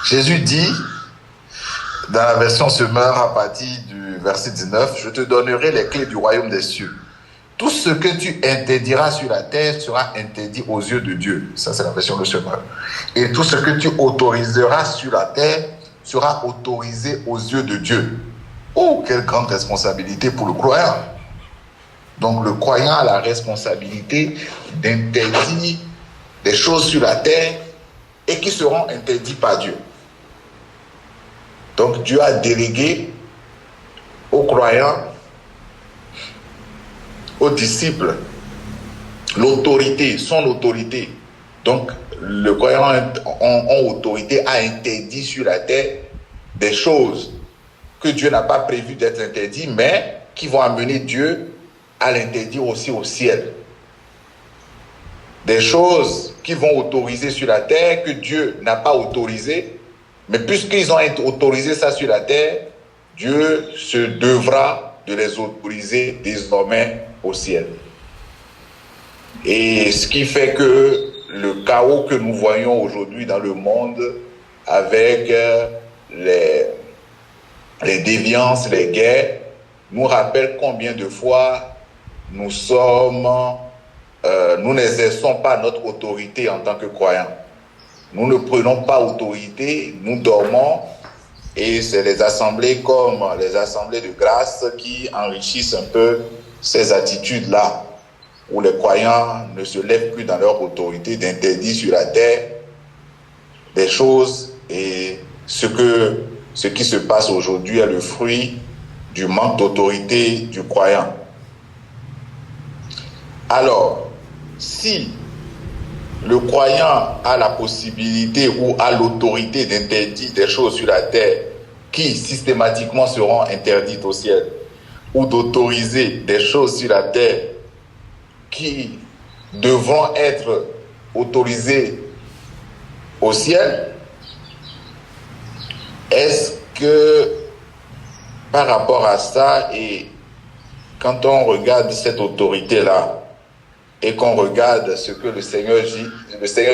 S2: Jésus dit, dans la version Semeur, à partir du verset 19, « Je te donnerai les clés du royaume des cieux. Tout ce que tu interdiras sur la terre sera interdit aux yeux de Dieu. » Ça, c'est la version de Semeur. « Et tout ce que tu autoriseras sur la terre sera autorisé aux yeux de Dieu. » Oh, quelle grande responsabilité pour le croyant. Donc, le croyant a la responsabilité d'interdire des choses sur la terre et qui seront interdites par Dieu. Donc, Dieu a délégué aux croyants, aux disciples, l'autorité, son autorité. Donc, le croyant en autorité a interdit sur la terre des choses que Dieu n'a pas prévu d'être interdites, mais qui vont amener Dieu à l'interdire aussi au ciel. Des choses qui vont autoriser sur la terre que Dieu n'a pas autorisé, mais puisqu'ils ont autorisé ça sur la terre, Dieu se devra de les autoriser désormais au ciel. Et ce qui fait que le chaos que nous voyons aujourd'hui dans le monde avec les déviances, les guerres, nous rappelle combien de fois nous n'exerçons pas notre autorité en tant que croyants. Nous ne prenons pas autorité, nous dormons, et c'est les assemblées comme les assemblées de grâce qui enrichissent un peu ces attitudes-là, où les croyants ne se lèvent plus dans leur autorité d'interdire sur la terre des choses, et ce qui se passe aujourd'hui est le fruit du manque d'autorité du croyant. Alors, si le croyant a la possibilité ou a l'autorité d'interdire des choses sur la terre qui systématiquement seront interdites au ciel, ou d'autoriser des choses sur la terre qui devront être autorisées au ciel, est-ce que par rapport à ça, et quand on regarde cette autorité-là, et qu'on regarde ce que le Seigneur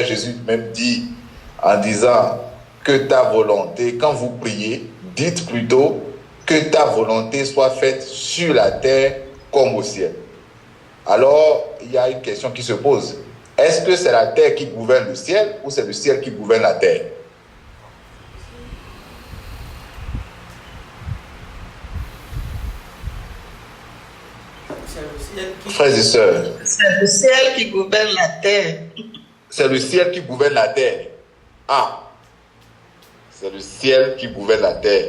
S2: Jésus même dit en disant que ta volonté, quand vous priez, dites plutôt que ta volonté soit faite sur la terre comme au ciel. Alors, il y a une question qui se pose. Est-ce que c'est la terre qui gouverne le ciel ou c'est le ciel qui gouverne la terre? Frères et sœurs,
S5: c'est le ciel qui gouverne la terre.
S2: C'est le ciel qui gouverne la terre. Ah, c'est le ciel qui gouverne la terre.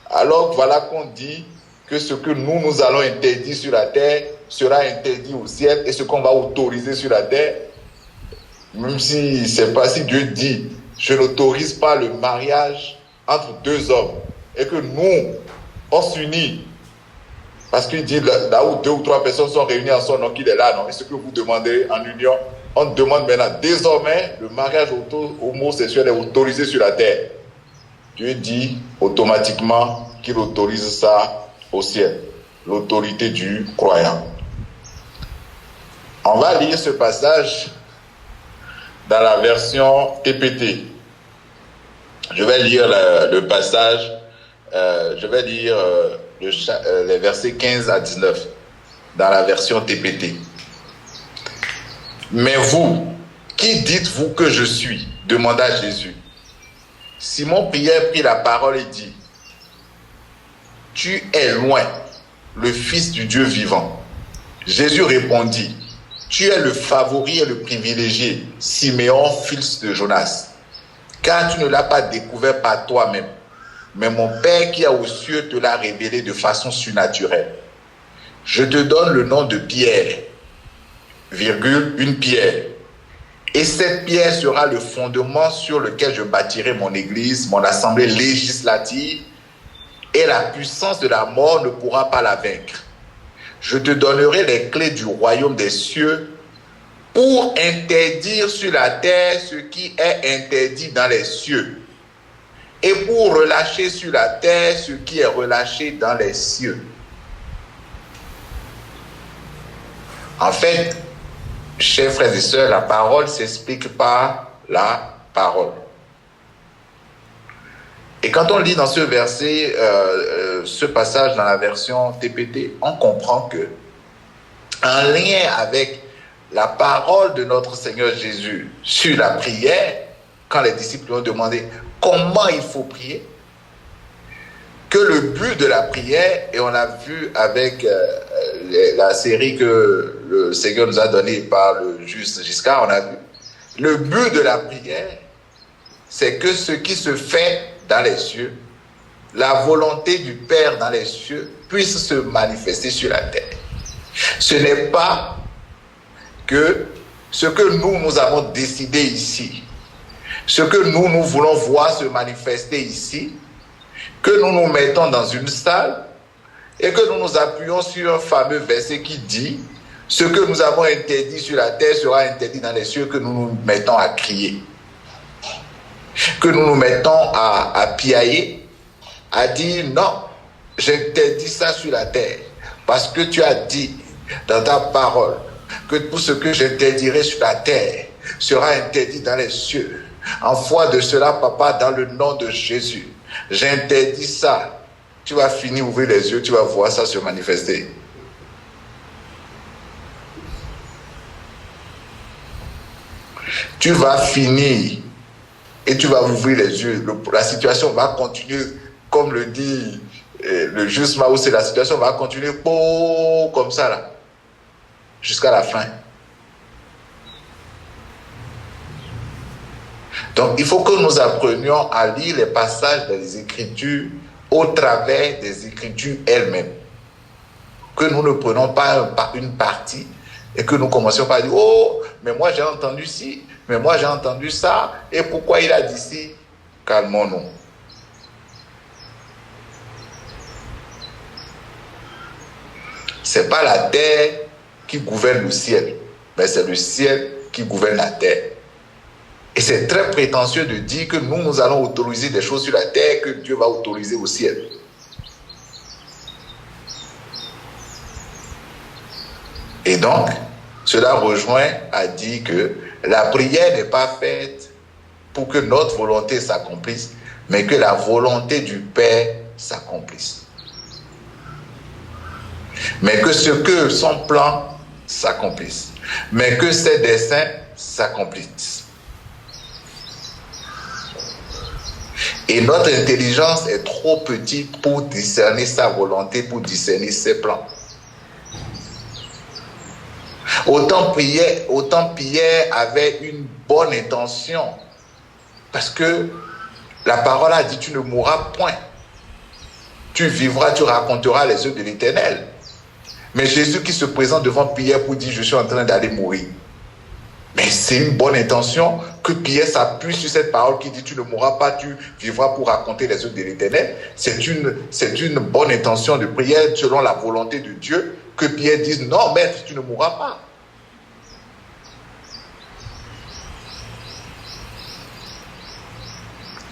S2: Alors voilà qu'on dit que ce que nous allons interdire sur la terre sera interdit au ciel, et ce qu'on va autoriser sur la terre, même si c'est pas si Dieu dit, je n'autorise pas le mariage entre deux hommes, et que nous, on s'unit. Parce qu'il dit là où 2 ou 3 personnes sont réunies en son nom, qu'il est là, non? Et ce que vous demandez en union, on demande maintenant, désormais, le mariage homosexuel est autorisé sur la terre. Dieu dit automatiquement qu'il autorise ça au ciel, l'autorité du croyant. On va lire ce passage dans la version TPT. Je vais lire le passage, je vais lire les versets 15 à 19 dans la version TPT. Mais vous, qui dites-vous que je suis? Demanda Jésus. Simon-Pierre prit la parole et dit, tu es loin, le Fils du Dieu vivant. Jésus répondit, tu es le favori et le privilégié, Siméon, fils de Jonas, car tu ne l'as pas découvert par toi-même, mais mon Père qui est aux cieux te l'a révélé de façon surnaturelle. Je te donne le nom de Pierre, une pierre. Et cette pierre sera le fondement sur lequel je bâtirai mon église, mon assemblée législative, et la puissance de la mort ne pourra pas la vaincre. Je te donnerai les clés du royaume des cieux pour interdire sur la terre ce qui est interdit dans les cieux, et pour relâcher sur la terre ce qui est relâché dans les cieux. En fait, chers frères et sœurs, la parole s'explique par la parole. Et quand on lit dans ce verset, ce passage dans la version TPT, on comprend que, en lien avec la parole de notre Seigneur Jésus sur la prière, quand les disciples ont demandé comment il faut prier, que le but de la prière, et on l'a vu avec la série que le Seigneur nous a donnée par le juste Giscard, on a vu, le but de la prière, c'est que ce qui se fait dans les cieux, la volonté du Père dans les cieux, puisse se manifester sur la terre. Ce n'est pas que ce que nous avons décidé ici, ce que nous voulons voir se manifester ici, que nous nous mettons dans une salle et que nous nous appuyons sur un fameux verset qui dit « Ce que nous avons interdit sur la terre sera interdit dans les cieux », que nous nous mettons à crier, que nous nous mettons à piailler, à dire « Non, j'interdis ça sur la terre parce que tu as dit dans ta parole que tout ce que j'interdirai sur la terre sera interdit dans les cieux. En foi de cela, papa, dans le nom de Jésus, j'interdis ça. » Tu vas finir, ouvrir les yeux, tu vas voir ça se manifester. Tu vas finir et tu vas ouvrir les yeux. La situation va continuer, comme le dit le juste Mao, la situation va continuer comme ça là, jusqu'à la fin. Donc il faut que nous apprenions à lire les passages des Écritures au travers des Écritures elles-mêmes. Que nous ne prenons pas une partie et que nous commencions par dire « Oh, mais moi j'ai entendu ci, mais moi j'ai entendu ça, et pourquoi il a dit ci ?» Calmons-nous. C'est pas la terre qui gouverne le ciel, mais c'est le ciel qui gouverne la terre. Et c'est très prétentieux de dire que nous allons autoriser des choses sur la terre que Dieu va autoriser au ciel. Et donc, cela rejoint à dire que la prière n'est pas faite pour que notre volonté s'accomplisse, mais que la volonté du Père s'accomplisse. Mais que ce que son plan s'accomplisse, mais que ses desseins s'accomplissent. Et notre intelligence est trop petite pour discerner sa volonté, pour discerner ses plans. Autant Pierre avait une bonne intention, parce que la parole a dit « Tu ne mourras point. Tu vivras, tu raconteras les œuvres de l'Éternel. » Mais Jésus qui se présente devant Pierre pour dire « Je suis en train d'aller mourir. » Mais c'est une bonne intention que Pierre s'appuie sur cette parole qui dit « Tu ne mourras pas, tu vivras pour raconter les œuvres de l'Éternel. » C'est une bonne intention de prière selon la volonté de Dieu que Pierre dise « Non, maître, tu ne mourras pas. »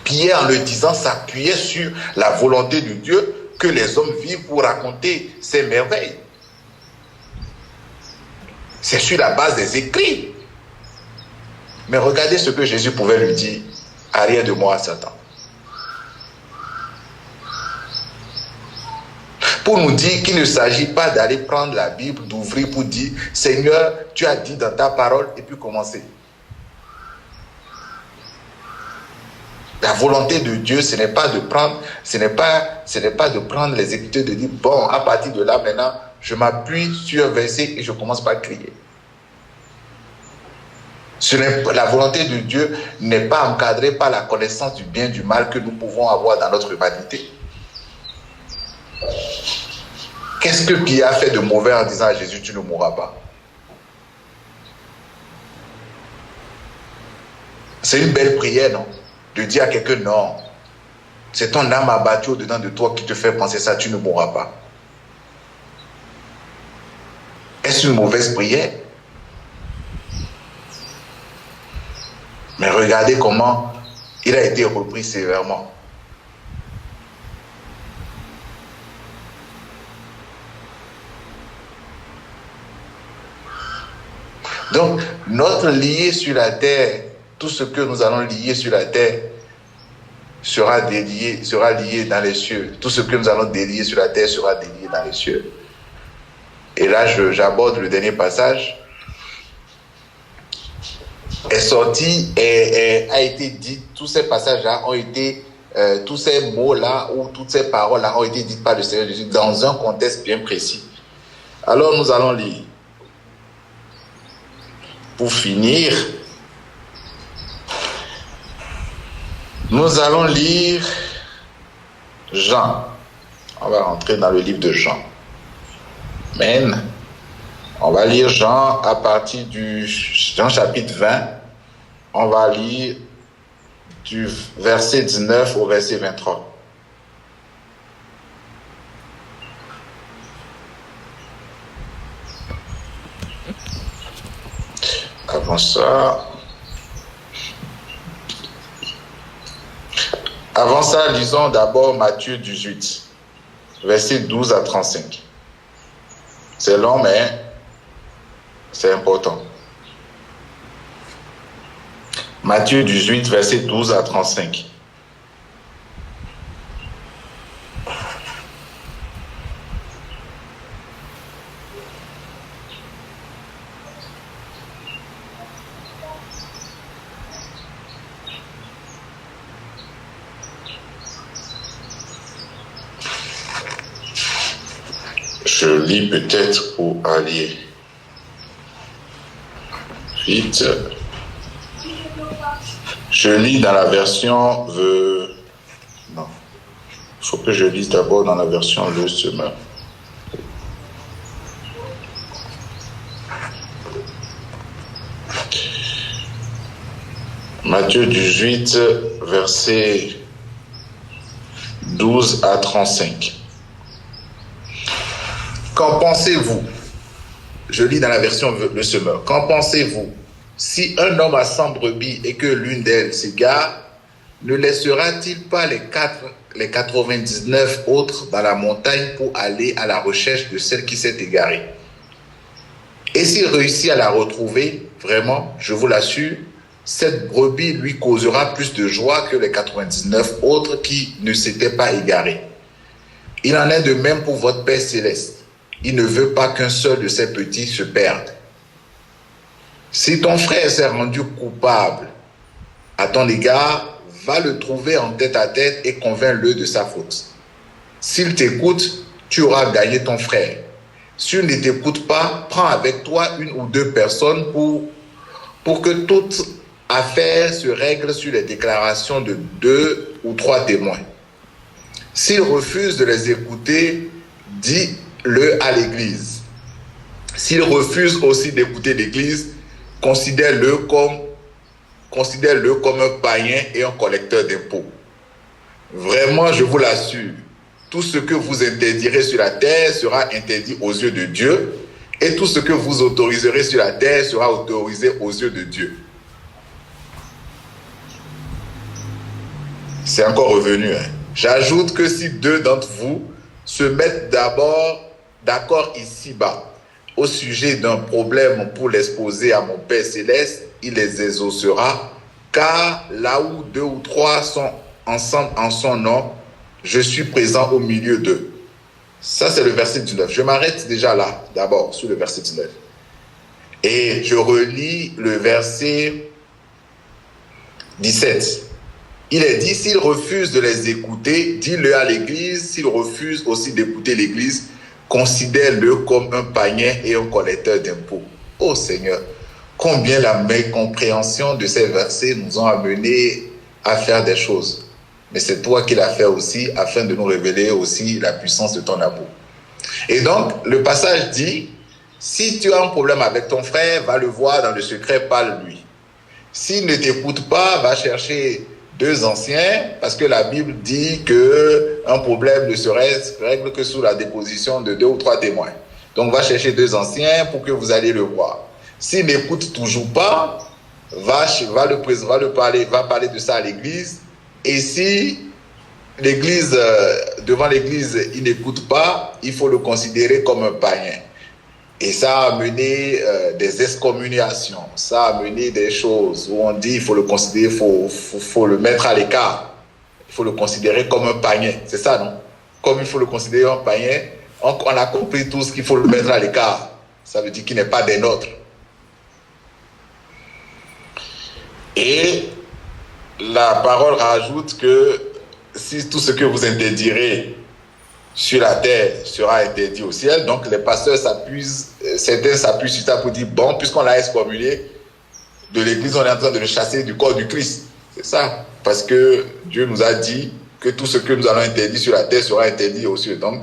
S2: Pierre, en le disant, s'appuyait sur la volonté de Dieu que les hommes vivent pour raconter ses merveilles. C'est sur la base des écrits. Mais regardez ce que Jésus pouvait lui dire. Arrière de moi, Satan. Pour nous dire qu'il ne s'agit pas d'aller prendre la Bible, d'ouvrir pour dire « Seigneur, tu as dit dans ta parole » et puis commencer. La volonté de Dieu, ce n'est pas de prendre les Écritures, de dire « Bon, à partir de là, maintenant, je m'appuie sur un verset et je commence par crier. » La volonté de Dieu n'est pas encadrée par la connaissance du bien et du mal que nous pouvons avoir dans notre humanité. Qu'est-ce que Pierre a fait de mauvais en disant à Jésus, tu ne mourras pas? C'est une belle prière, non? De dire à quelqu'un, non, c'est ton âme abattue au-dedans de toi qui te fait penser ça, tu ne mourras pas. Est-ce une mauvaise prière? Mais regardez comment il a été repris sévèrement. Donc, notre lié sur la terre, tout ce que nous allons lier sur la terre sera lié dans les cieux. Tout ce que nous allons délier sur la terre sera délié dans les cieux. Et là, j'aborde le dernier passage. Est sorti et a été dit, tous ces passages-là ont été, tous ces mots-là ou toutes ces paroles-là ont été dites par le Seigneur Jésus dans un contexte bien précis. Alors nous allons lire. Pour finir, nous allons lire Jean. On va rentrer dans le livre de Jean. Amen. On va lire Jean à partir du Jean chapitre 20. On va lire du verset 19 au verset 23. Avant ça, lisons d'abord Matthieu 18, verset 12 à 35. C'est long, mais c'est important. Matthieu 18, verset 12 à 35. Je lis peut-être pour aller vite. Je lis dans la version non. Il faut que je lise d'abord dans la version Le Semeur. Matthieu 18, verset 12 à 35. Qu'en pensez-vous? Je lis dans la version Le Semeur. Qu'en pensez-vous? Si un homme a 100 brebis et que l'une d'elles s'égare, ne laissera-t-il pas les 99 autres dans la montagne pour aller à la recherche de celle qui s'est égarée? Et s'il réussit à la retrouver, vraiment, je vous l'assure, cette brebis lui causera plus de joie que les 99 autres qui ne s'étaient pas égarés. Il en est de même pour votre Père céleste. Il ne veut pas qu'un seul de ses petits se perde. Si ton frère s'est rendu coupable à ton égard, va le trouver en tête-à-tête et convainc-le de sa faute. S'il t'écoute, tu auras gagné ton frère. S'il ne t'écoute pas, prends avec toi une ou deux personnes pour que toute affaire se règle sur les déclarations de 2 ou 3 témoins. S'il refuse de les écouter, dis-le à l'Église. S'il refuse aussi d'écouter l'Église, considère-le comme un païen et un collecteur d'impôts. Vraiment, je vous l'assure, tout ce que vous interdirez sur la terre sera interdit aux yeux de Dieu, et tout ce que vous autoriserez sur la terre sera autorisé aux yeux de Dieu. C'est encore revenu. J'ajoute que si 2 d'entre vous se mettent d'accord ici-bas au sujet d'un problème pour l'exposer à mon Père céleste, il les exaucera, car là où 2 ou 3 sont ensemble en son nom, je suis présent au milieu d'eux. Ça, c'est le verset 19. Je m'arrête déjà là, d'abord, sur le verset 19. Et je relis le verset 17. Il est dit, s'il refuse de les écouter, dis-le à l'Église. S'il refuse aussi d'écouter l'Église, considère-le comme un païen et un collecteur d'impôts. Oh Seigneur, combien la mécompréhension de ces versets nous ont amenés à faire des choses. Mais c'est toi qui l'as fait aussi, afin de nous révéler aussi la puissance de ton amour. Et donc, le passage dit, si tu as un problème avec ton frère, va le voir dans le secret, parle-lui. S'il ne t'écoute pas, va chercher 2 anciens, parce que la Bible dit qu'un problème ne se règle que sous la déposition de 2 ou 3 témoins. Donc, va chercher 2 anciens pour que vous alliez le voir. S'il n'écoute toujours pas, va parler de ça à l'église. Et si devant l'église, il n'écoute pas, il faut le considérer comme un païen. Et ça a amené des excommuniations, ça a amené des choses où on dit il faut le considérer, faut le mettre à l'écart, il faut le considérer comme un païen, c'est ça, non? Comme il faut le considérer un païen, on a compris tous qu'il faut le mettre à l'écart, ça veut dire qu'il n'est pas des nôtres. Et la parole rajoute que si tout ce que vous interdirez sur la terre sera interdit au ciel, donc les pasteurs certains s'appuient sur ça pour dire, bon, puisqu'on l'a excommunié de l'église, on est en train de le chasser du corps du Christ. C'est ça, parce que Dieu nous a dit que tout ce que nous allons interdire sur la terre sera interdit aux cieux. Donc,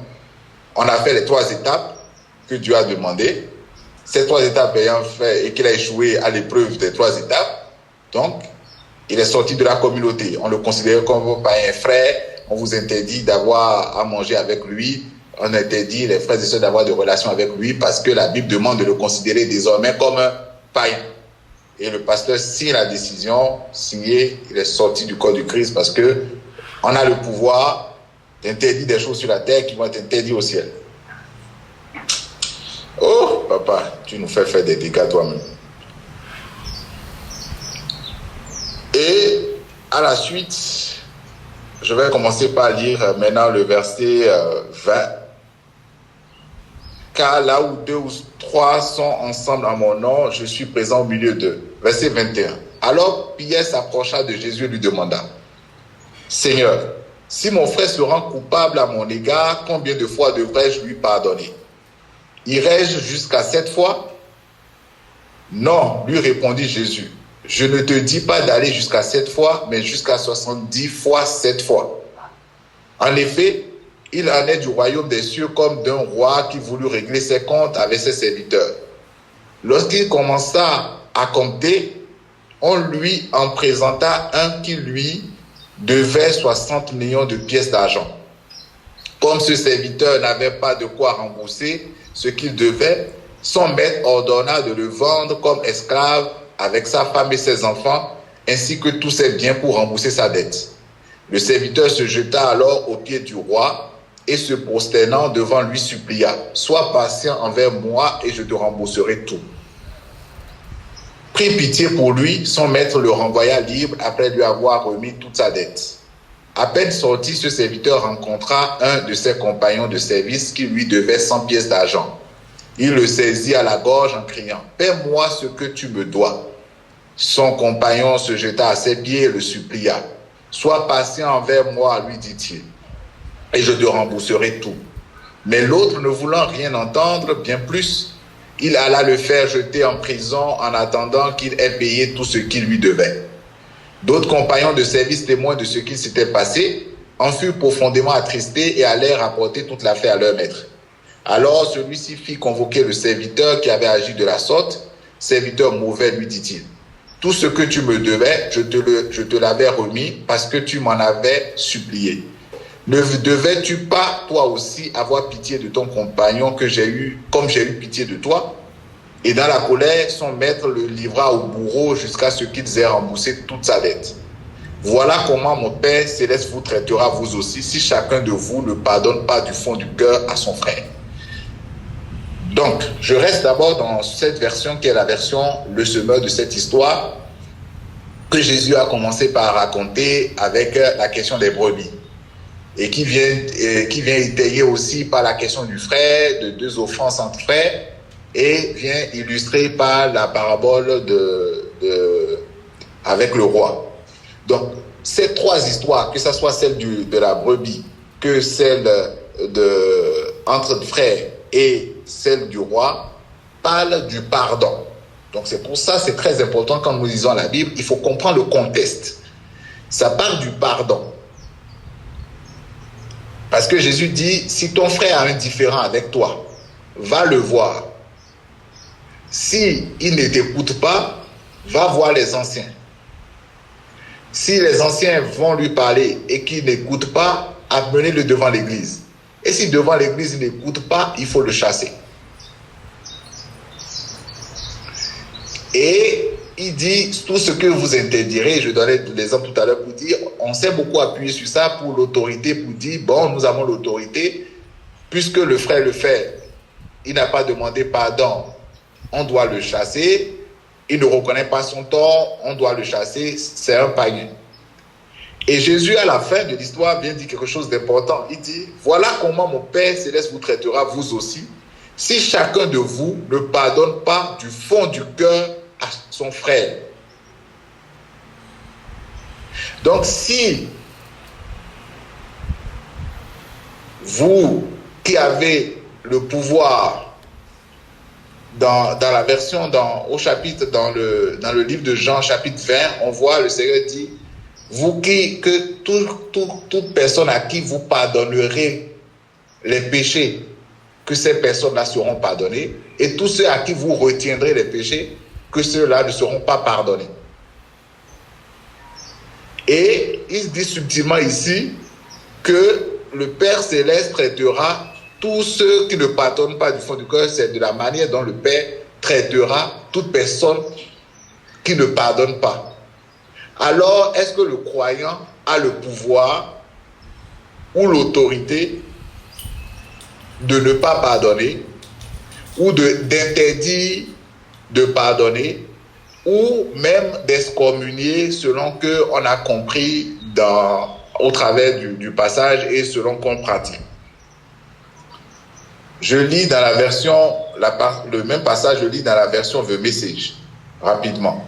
S2: on a fait les 3 étapes que Dieu a demandées. ces 3 étapes ayant fait et qu'il a échoué à l'épreuve des 3 étapes, donc il est sorti de la communauté. On le considérait comme pas un frère, on vous interdit d'avoir à manger avec lui, on interdit les frères et sœurs d'avoir des relations avec lui parce que la Bible demande de le considérer désormais comme un païen. Et le pasteur signe la décision, signé, il est sorti du corps du Christ parce que on a le pouvoir d'interdire des choses sur la terre qui vont être interdites au ciel. Oh, papa, tu nous fais faire des dégâts toi-même. Et à la suite, je vais commencer par lire maintenant le verset 20. Car là où 2 ou 3 sont ensemble en mon nom, je suis présent au milieu d'eux. Verset 21. Alors Pierre s'approcha de Jésus et lui demanda, Seigneur, si mon frère se rend coupable à mon égard, combien de fois devrais-je lui pardonner? Irai-je jusqu'à 7 fois? Non, lui répondit Jésus. Je ne te dis pas d'aller jusqu'à 7 fois, mais jusqu'à 70 fois 7 fois. En effet, il en est du royaume des cieux comme d'un roi qui voulut régler ses comptes avec ses serviteurs. Lorsqu'il commença à compter, on lui en présenta un qui lui devait 60 millions de pièces d'argent. Comme ce serviteur n'avait pas de quoi rembourser ce qu'il devait, son maître ordonna de le vendre comme esclave avec sa femme et ses enfants, ainsi que tous ses biens pour rembourser sa dette. Le serviteur se jeta alors aux pieds du roi et se prosternant devant lui supplia, « Sois patient envers moi et je te rembourserai tout. » Prit pitié pour lui, son maître le renvoya libre après lui avoir remis toute sa dette. À peine sorti, ce serviteur rencontra un de ses compagnons de service qui lui devait 100 pièces d'argent. Il le saisit à la gorge en criant, « Paie-moi ce que tu me dois. » Son compagnon se jeta à ses pieds et le supplia. « Sois patient envers moi, lui dit-il, et je te rembourserai tout. » Mais l'autre, ne voulant rien entendre, bien plus, il alla le faire jeter en prison en attendant qu'il ait payé tout ce qu'il lui devait. D'autres compagnons de service, témoins de ce qui s'était passé, en furent profondément attristés et allèrent rapporter toute l'affaire à leur maître. Alors celui-ci fit convoquer le serviteur qui avait agi de la sorte. « Serviteur mauvais, lui dit-il, tout ce que tu me devais, je te l'avais remis parce que tu m'en avais supplié. Ne devais-tu pas, toi aussi, avoir pitié de ton compagnon comme j'ai eu pitié de toi ?» Et dans la colère, son maître le livra au bourreau jusqu'à ce qu'ils aient remboursé toute sa dette. Voilà comment mon Père céleste vous traitera vous aussi, si chacun de vous ne pardonne pas du fond du cœur à son frère. Donc, je reste d'abord dans cette version qui est la version le semeur de cette histoire que Jésus a commencé par raconter avec la question des brebis et qui vient étayer aussi par la question du frère, de 2 offenses entre frères et vient illustrer par la parabole avec le roi. Donc, ces 3 histoires, que ce soit celle de la brebis, que celle entre frères et celle du roi, parle du pardon. Donc c'est pour ça, c'est très important quand nous lisons la Bible, il faut comprendre le contexte. Ça parle du pardon. Parce que Jésus dit, si ton frère a un différend avec toi, va le voir. Si il ne t'écoute pas, va voir les anciens. Si les anciens vont lui parler et qu'il n'écoute pas, amenez-le devant l'église. Et si devant l'église, il n'écoute pas, il faut le chasser. Et il dit, tout ce que vous interdirez, je donnais l'exemple tout à l'heure pour dire, on s'est beaucoup appuyé sur ça pour l'autorité, pour dire, bon, nous avons l'autorité, puisque le frère le fait, il n'a pas demandé pardon, on doit le chasser, il ne reconnaît pas son tort, on doit le chasser, c'est un païen. Et Jésus, à la fin de l'histoire, vient dire quelque chose d'important. Il dit, voilà comment mon Père céleste vous traitera vous aussi, si chacun de vous ne pardonne pas du fond du cœur à son frère. Donc, si vous qui avez le pouvoir dans la version au chapitre dans le livre de Jean chapitre 20, on voit le Seigneur dit, vous toute personne à qui vous pardonnerez les péchés que ces personnes-là seront pardonnées, et tous ceux à qui vous retiendrez les péchés, que ceux-là ne seront pas pardonnés. Et il dit subtilement ici que le Père Céleste traitera tous ceux qui ne pardonnent pas du fond du cœur. C'est de la manière dont le Père traitera toute personne qui ne pardonne pas. Alors, est-ce que le croyant a le pouvoir ou l'autorité de ne pas pardonner ou d'interdire de pardonner ou même d'excommunier selon qu'on a compris au travers du passage et selon qu'on pratique? Je lis dans la version, le même passage, je lis dans la version The Message, rapidement.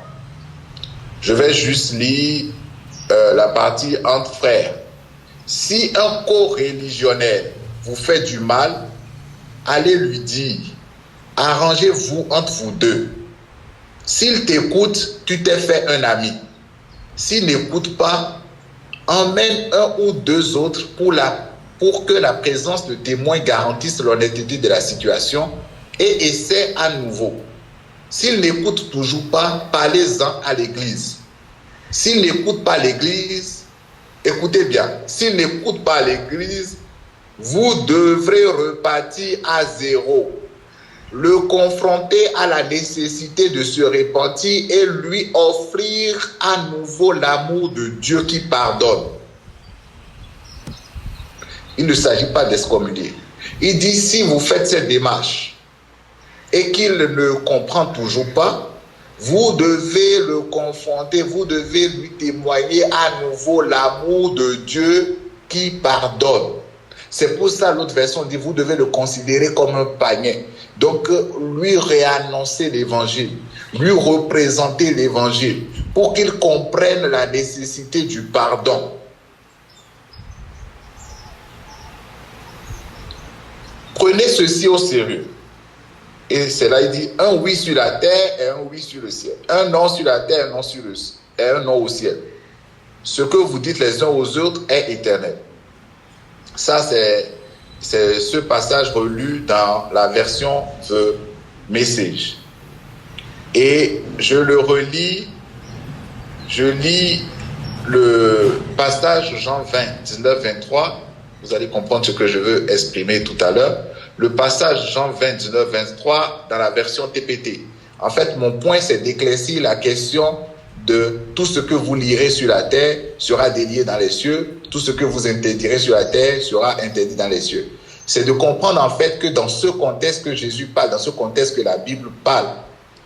S2: Je vais juste lire la partie entre frères. Si un co-religionnaire vous fait du mal, allez lui dire, arrangez-vous entre vous deux. S'il t'écoute, tu t'es fait un ami. S'il n'écoute pas, emmène un ou deux autres pour que la présence de témoins garantisse l'honnêteté de la situation et essaie à nouveau. S'il n'écoute toujours pas, parlez-en à l'église. S'il n'écoute pas l'église, écoutez bien, s'il n'écoute pas l'église, vous devrez repartir à zéro. Le confronter à la nécessité de se repentir et lui offrir à nouveau l'amour de Dieu qui pardonne. Il ne s'agit pas d'excommunier. Il dit, si vous faites cette démarche et qu'il ne comprend toujours pas, vous devez le confronter, vous devez lui témoigner à nouveau l'amour de Dieu qui pardonne. C'est pour ça l'autre version dit, vous devez le considérer comme un païen. Donc, lui réannoncer l'évangile, lui représenter l'évangile, pour qu'il comprenne la nécessité du pardon. Prenez ceci au sérieux. Et c'est là, il dit, un oui sur la terre et un oui sur le ciel. Un non sur la terre et un non au ciel. Ce que vous dites les uns aux autres est éternel. Ça, c'est ce passage relu dans la version The Message. Et je le relis, je lis le passage Jean 20, 19, 23. Vous allez comprendre ce que je veux exprimer tout à l'heure. Le passage Jean 20, 19, 23 dans la version TPT. En fait, mon point, c'est d'éclaircir la question de tout ce que vous lirez sur la terre sera délié dans les cieux, tout ce que vous interdirez sur la terre sera interdit dans les cieux. C'est de comprendre en fait que dans ce contexte que Jésus parle, dans ce contexte que la Bible parle,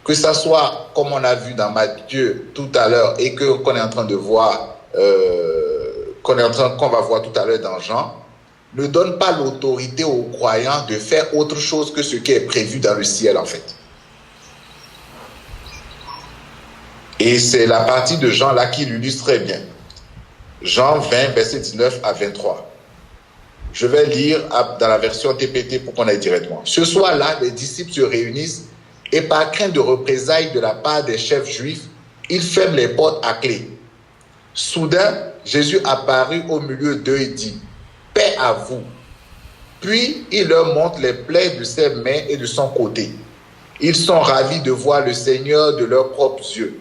S2: que ça soit comme on a vu dans Matthieu tout à l'heure et qu'on est en train de voir, qu'on va voir tout à l'heure dans Jean, ne donne pas l'autorité aux croyants de faire autre chose que ce qui est prévu dans le ciel en fait. Et c'est la partie de Jean là qui l'illustre très bien. Jean 20, verset 19 à 23. Je vais lire dans la version TPT pour qu'on aille directement. Ce soir-là, les disciples se réunissent et par crainte de représailles de la part des chefs juifs, ils ferment les portes à clé. Soudain, Jésus apparut au milieu d'eux et dit, « Paix à vous !» Puis il leur montre les plaies de ses mains et de son côté. Ils sont ravis de voir le Seigneur de leurs propres yeux.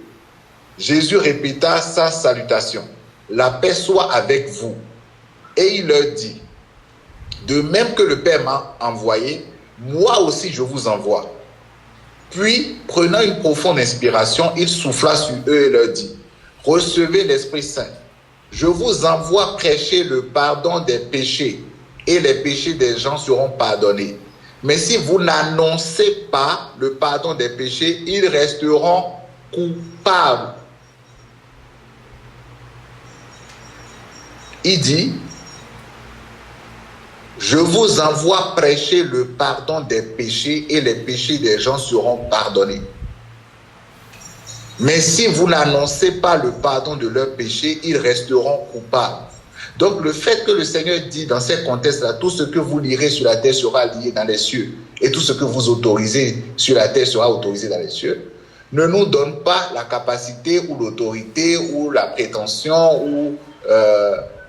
S2: Jésus répéta sa salutation. « La paix soit avec vous. » Et il leur dit, « De même que le Père m'a envoyé, moi aussi je vous envoie. » Puis, prenant une profonde inspiration, il souffla sur eux et leur dit, « Recevez l'Esprit Saint. Je vous envoie prêcher le pardon des péchés, et les péchés des gens seront pardonnés. Mais si vous n'annoncez pas le pardon des péchés, ils resteront coupables. » Il dit, je vous envoie prêcher le pardon des péchés et les péchés des gens seront pardonnés. Mais si vous n'annoncez pas le pardon de leurs péchés, ils resteront coupables. Donc le fait que le Seigneur dit dans ces contextes-là, tout ce que vous lirez sur la terre sera lié dans les cieux et tout ce que vous autorisez sur la terre sera autorisé dans les cieux, ne nous donne pas la capacité ou l'autorité ou la prétention ou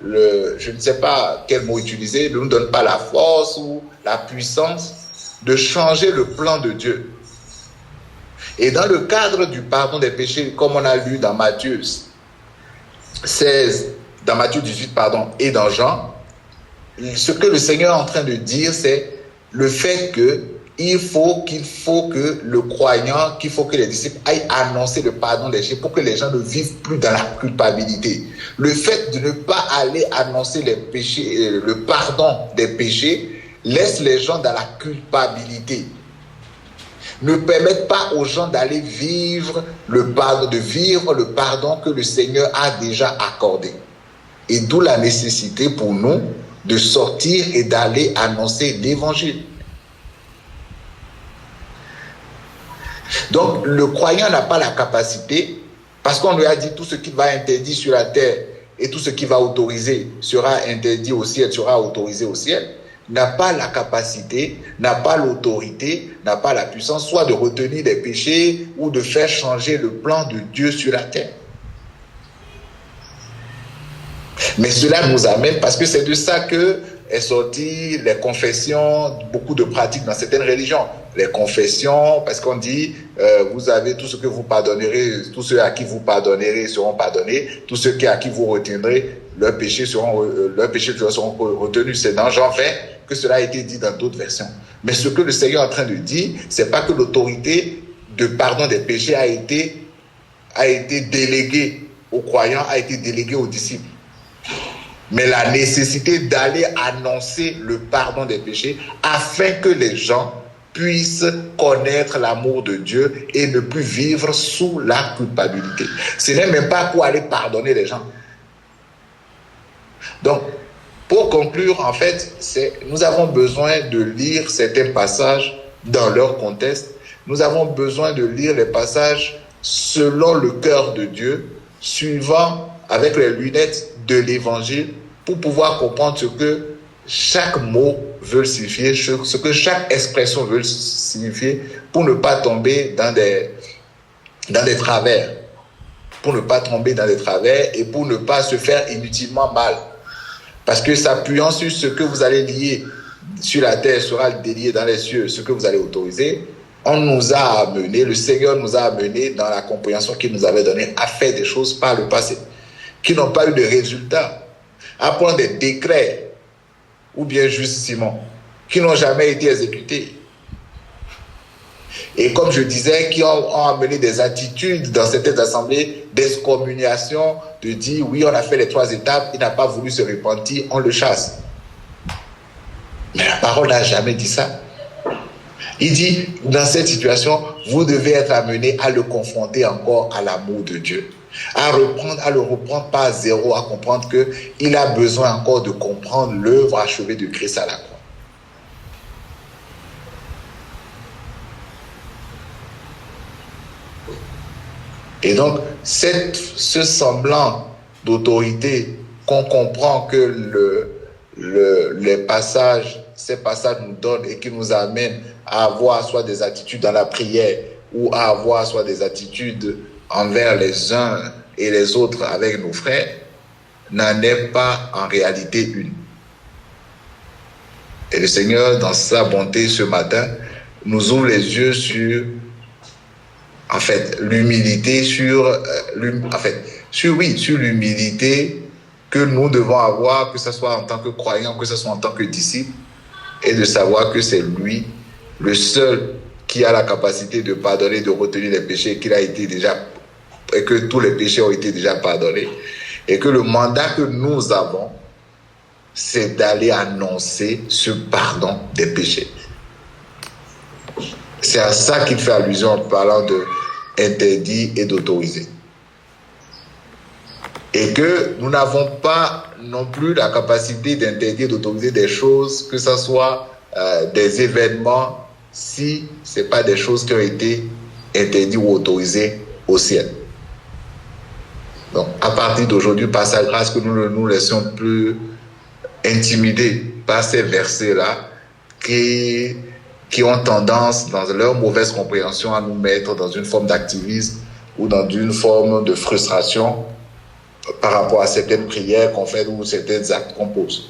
S2: je ne sais pas quel mot utiliser, ne nous donne pas la force ou la puissance de changer le plan de Dieu. Et dans le cadre du pardon des péchés, comme on a lu dans Matthieu 16, dans Matthieu 18, et dans Jean, ce que le Seigneur est en train de dire, c'est le fait qu'il faut que le croyant, qu'il faut que les disciples aillent annoncer le pardon des péchés pour que les gens ne vivent plus dans la culpabilité. Le fait de ne pas aller annoncer les péchés, le pardon des péchés, laisse les gens dans la culpabilité. Ne permettent pas aux gens d'aller vivre le pardon que le Seigneur a déjà accordé. Et d'où la nécessité pour nous de sortir et d'aller annoncer l'évangile. Donc, le croyant n'a pas la capacité, parce qu'on lui a dit tout ce qui va interdit sur la terre et tout ce qui va autoriser sera interdit au ciel, sera autorisé au ciel, n'a pas la capacité, n'a pas l'autorité, n'a pas la puissance, soit de retenir des péchés ou de faire changer le plan de Dieu sur la terre. Mais cela nous amène, parce que c'est de ça que est sorti les confessions, beaucoup de pratiques dans certaines religions. Les confessions, parce qu'on dit, vous avez tout ce que vous pardonnerez, tous ceux à qui vous pardonnerez seront pardonnés, tous ceux à qui vous retiendrez, leurs péchés seront retenus. C'est dans Jean 20 que cela a été dit dans d'autres versions. Mais ce que le Seigneur est en train de dire, c'est pas que l'autorité de pardon des péchés a été déléguée aux croyants, a été déléguée aux disciples. Mais la nécessité d'aller annoncer le pardon des péchés afin que les gens puissent connaître l'amour de Dieu et ne plus vivre sous la culpabilité. Ce n'est même pas pour aller pardonner les gens. Donc, pour conclure, en fait, nous avons besoin de lire certains passages dans leur contexte. Nous avons besoin de lire les passages selon le cœur de Dieu, suivant avec les lunettes de l'évangile, pour pouvoir comprendre ce que chaque mot veut signifier, ce que chaque expression veut signifier, pour ne pas tomber dans des travers. Pour ne pas tomber dans des travers et pour ne pas se faire inutilement mal. Parce que s'appuyant sur ce que vous allez lier sur la terre sera délié dans les cieux, ce que vous allez autoriser, le Seigneur nous a amenés dans la compréhension qu'il nous avait donnée à faire des choses par le passé, qui n'ont pas eu de résultats, à prendre des décrets, ou bien justement, qui n'ont jamais été exécutés. Et comme je disais, qui ont amené des attitudes dans certaines assemblées d'excommuniation, de dire oui, on a fait les 3 étapes, il n'a pas voulu se repentir, on le chasse. Mais la parole n'a jamais dit ça. Il dit, dans cette situation, vous devez être amené à le confronter encore à l'amour de Dieu. À le reprendre pas à zéro, à comprendre qu'il a besoin encore de comprendre l'œuvre achevée de Christ à la croix. Et donc, ce semblant d'autorité qu'on comprend que ces passages nous donnent et qui nous amènent à avoir soit des attitudes dans la prière ou à avoir soit des attitudes envers les uns et les autres avec nos frères, n'en est pas en réalité une. Et le Seigneur, dans sa bonté ce matin, nous ouvre les yeux sur l'humilité, sur l'humilité que nous devons avoir, que ce soit en tant que croyants, que ce soit en tant que disciples, et de savoir que c'est lui, le seul qui a la capacité de pardonner, de retenir les péchés, et que tous les péchés ont été déjà pardonnés, et que le mandat que nous avons, c'est d'aller annoncer ce pardon des péchés. C'est à ça qu'il fait allusion en parlant de interdit et d'autorisé. Et que nous n'avons pas non plus la capacité d'interdire, d'autoriser des choses, que ce soit des événements, si ce n'est pas des choses qui ont été interdites ou autorisées au ciel. Donc, à partir d'aujourd'hui, par sa grâce, que nous ne nous laissions plus intimider par ces versets-là qui ont tendance, dans leur mauvaise compréhension, à nous mettre dans une forme d'activisme ou dans une forme de frustration par rapport à certaines prières qu'on fait ou certains actes qu'on pose.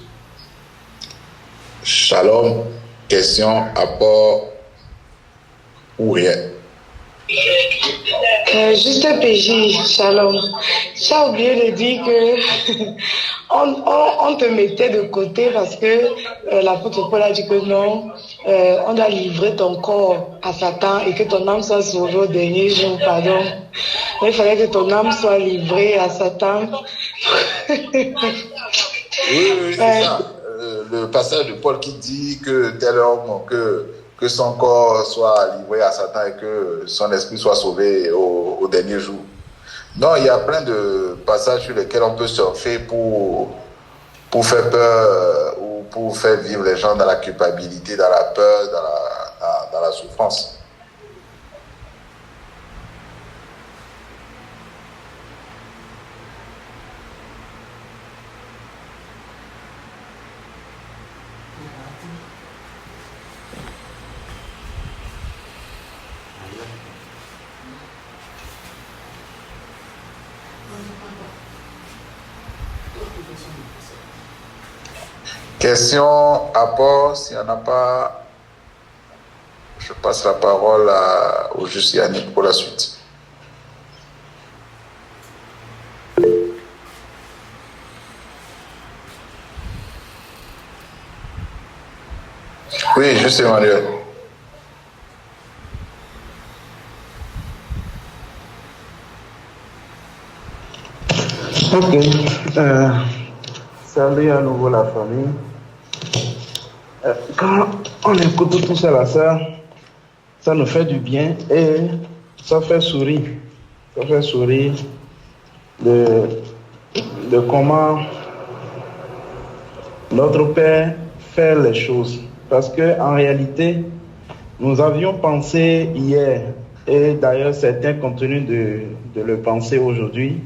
S2: Shalom Question, apport ou rien?
S5: Juste PJ, Shalom. Tu as oublié de dire que on te mettait de côté parce que l'apôtre Paul a dit que non, on doit livrer ton corps à Satan et que ton âme soit sauvée au dernier jour, pardon. Mais il fallait que ton âme soit livrée à Satan.
S2: Oui, c'est ça. Le passage de Paul qui dit que tel homme, que son corps soit livré à Satan et que son esprit soit sauvé au dernier jour. Non, il y a plein de passages sur lesquels on peut surfer pour faire peur ou pour faire vivre les gens dans la culpabilité, dans la peur, dans la souffrance. Question, apport, s'il n'y en a pas, je passe la parole au juste Yannick pour la suite. Oui, juste Emmanuel.
S4: Ok. Salut à nouveau la famille. Quand on écoute tout ça là, ça nous fait du bien et ça fait sourire. Ça fait sourire de comment notre Père fait les choses. Parce qu'en réalité, nous avions pensé hier, et d'ailleurs certains continuent de le penser aujourd'hui,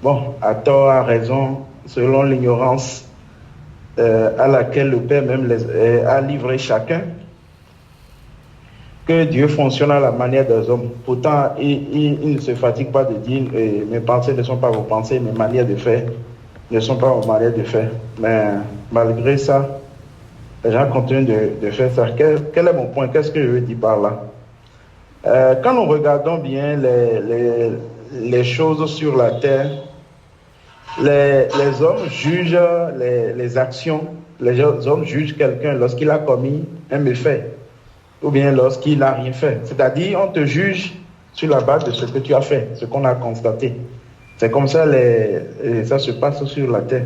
S4: bon, à tort, à raison, selon l'ignorance à laquelle le Père même a livré chacun, que Dieu fonctionne à la manière des hommes. Pourtant, il ne se fatigue pas de dire mes pensées ne sont pas vos pensées, mes manières de faire ne sont pas vos manières de faire. Mais malgré ça, les gens continuent de faire ça. Quel est mon point? Qu'est-ce que je veux dire par là? Quand nous regardons bien les choses sur la terre, les hommes jugent les actions, les hommes jugent quelqu'un lorsqu'il a commis un méfait ou bien lorsqu'il n'a rien fait. C'est-à-dire, on te juge sur la base de ce que tu as fait, ce qu'on a constaté. C'est comme ça ça se passe sur la terre.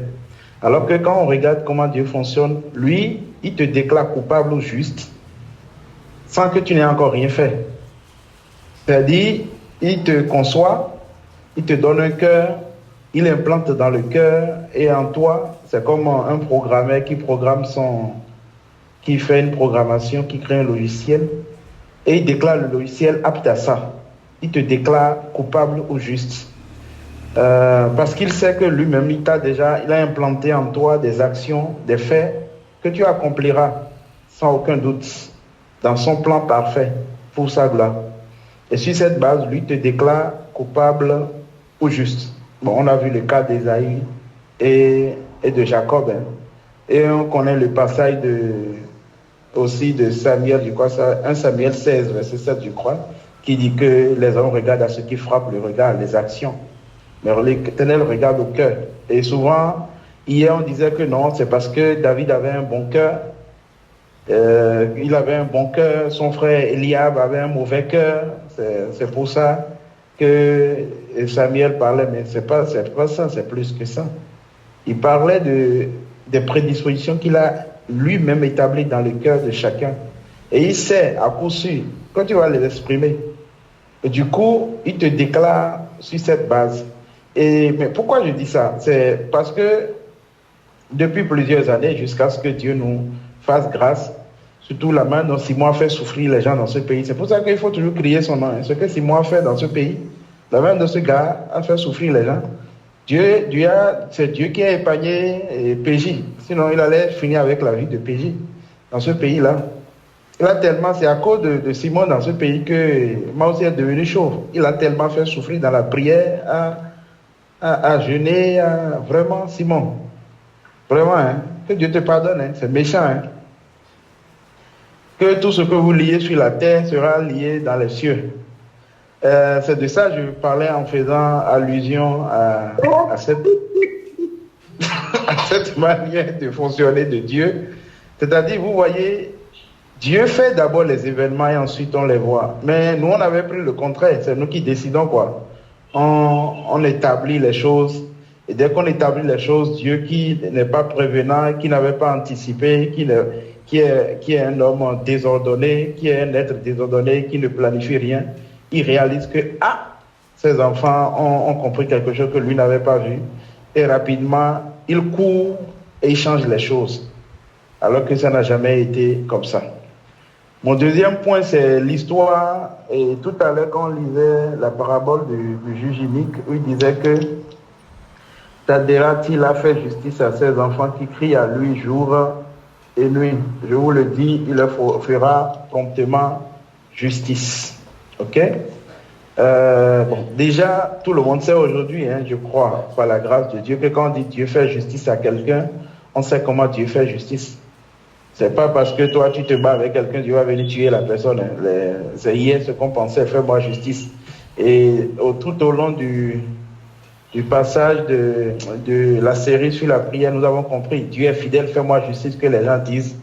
S4: Alors que quand on regarde comment Dieu fonctionne, lui, il te déclare coupable ou juste sans que tu n'aies encore rien fait. C'est-à-dire, il te conçoit, il te donne un cœur, il implante dans le cœur et en toi, c'est comme un programmeur qui fait une programmation, qui crée un logiciel et il déclare le logiciel apte à ça. Il te déclare coupable ou juste. Parce qu'il sait que lui-même, il a implanté en toi des actions, des faits que tu accompliras sans aucun doute dans son plan parfait pour sa gloire. Et sur cette base, lui te déclare coupable ou juste. Bon, on a vu le cas d'Ésaïe et de Jacob. Hein. Et on connaît le passage aussi de Samuel, je crois, 1 Samuel 16, verset 7, je crois, qui dit que les hommes regardent à ce qui frappe le regard, les actions. Mais l'Éternel regarde au cœur. Et souvent, hier, on disait que non, c'est parce que David avait un bon cœur. Il avait un bon cœur. Son frère Eliab avait un mauvais cœur. C'est pour ça que Samuel parlait. Mais c'est pas ça, c'est plus que ça. Il parlait des prédispositions qu'il a lui-même établies dans le cœur de chacun. Et il sait, à coup sûr, quand tu vas les exprimer. Et du coup, il te déclare sur cette base. Mais pourquoi je dis ça? C'est parce que depuis plusieurs années, jusqu'à ce que Dieu nous fasse grâce, surtout la main dont Simon a fait souffrir les gens dans ce pays. C'est pour ça qu'il faut toujours crier son nom. Ce que Simon a fait dans ce pays, la main de ce gars a fait souffrir les gens. C'est Dieu qui a épargné PJ. Sinon, il allait finir avec la vie de PJ dans ce pays-là. C'est à cause de Simon dans ce pays que Mao est devenu chauve. Il a tellement fait souffrir dans la prière, à jeûner, vraiment, Simon. Vraiment, hein, que Dieu te pardonne, hein, c'est méchant. Hein. que tout ce que vous liez sur la terre sera lié dans les cieux. C'est de ça que je parlais en faisant allusion à cette manière de fonctionner de Dieu. C'est-à-dire, vous voyez, Dieu fait d'abord les événements et ensuite on les voit. Mais nous, on avait pris le contraire. C'est nous qui décidons quoi. On établit les choses. Et dès qu'on établit les choses, Dieu qui n'est pas prévenant, qui n'avait pas anticipé, qui est un homme désordonné, qui est un être désordonné, qui ne planifie rien, il réalise que, ses enfants ont compris quelque chose que lui n'avait pas vu. Et rapidement, il court et il change les choses. Alors que ça n'a jamais été comme ça. Mon deuxième point, c'est l'histoire. Et tout à l'heure, quand on lisait la parabole du juge inique, où il disait que Tadérat, il a fait justice à ses enfants qui crient à lui jour et nuit. Je vous le dis, il leur fera promptement justice. Ok? Déjà, tout le monde sait aujourd'hui, je crois, par la grâce de Dieu, que quand on dit Dieu fait justice à quelqu'un, on sait comment Dieu fait justice. C'est pas parce que toi, tu te bats avec quelqu'un, Dieu va venir tuer la personne. C'est hier ce qu'on pensait, fais-moi justice. Et tout au long du passage de la série sur la prière, nous avons compris, Dieu est fidèle, fais-moi justice, que les gens disent.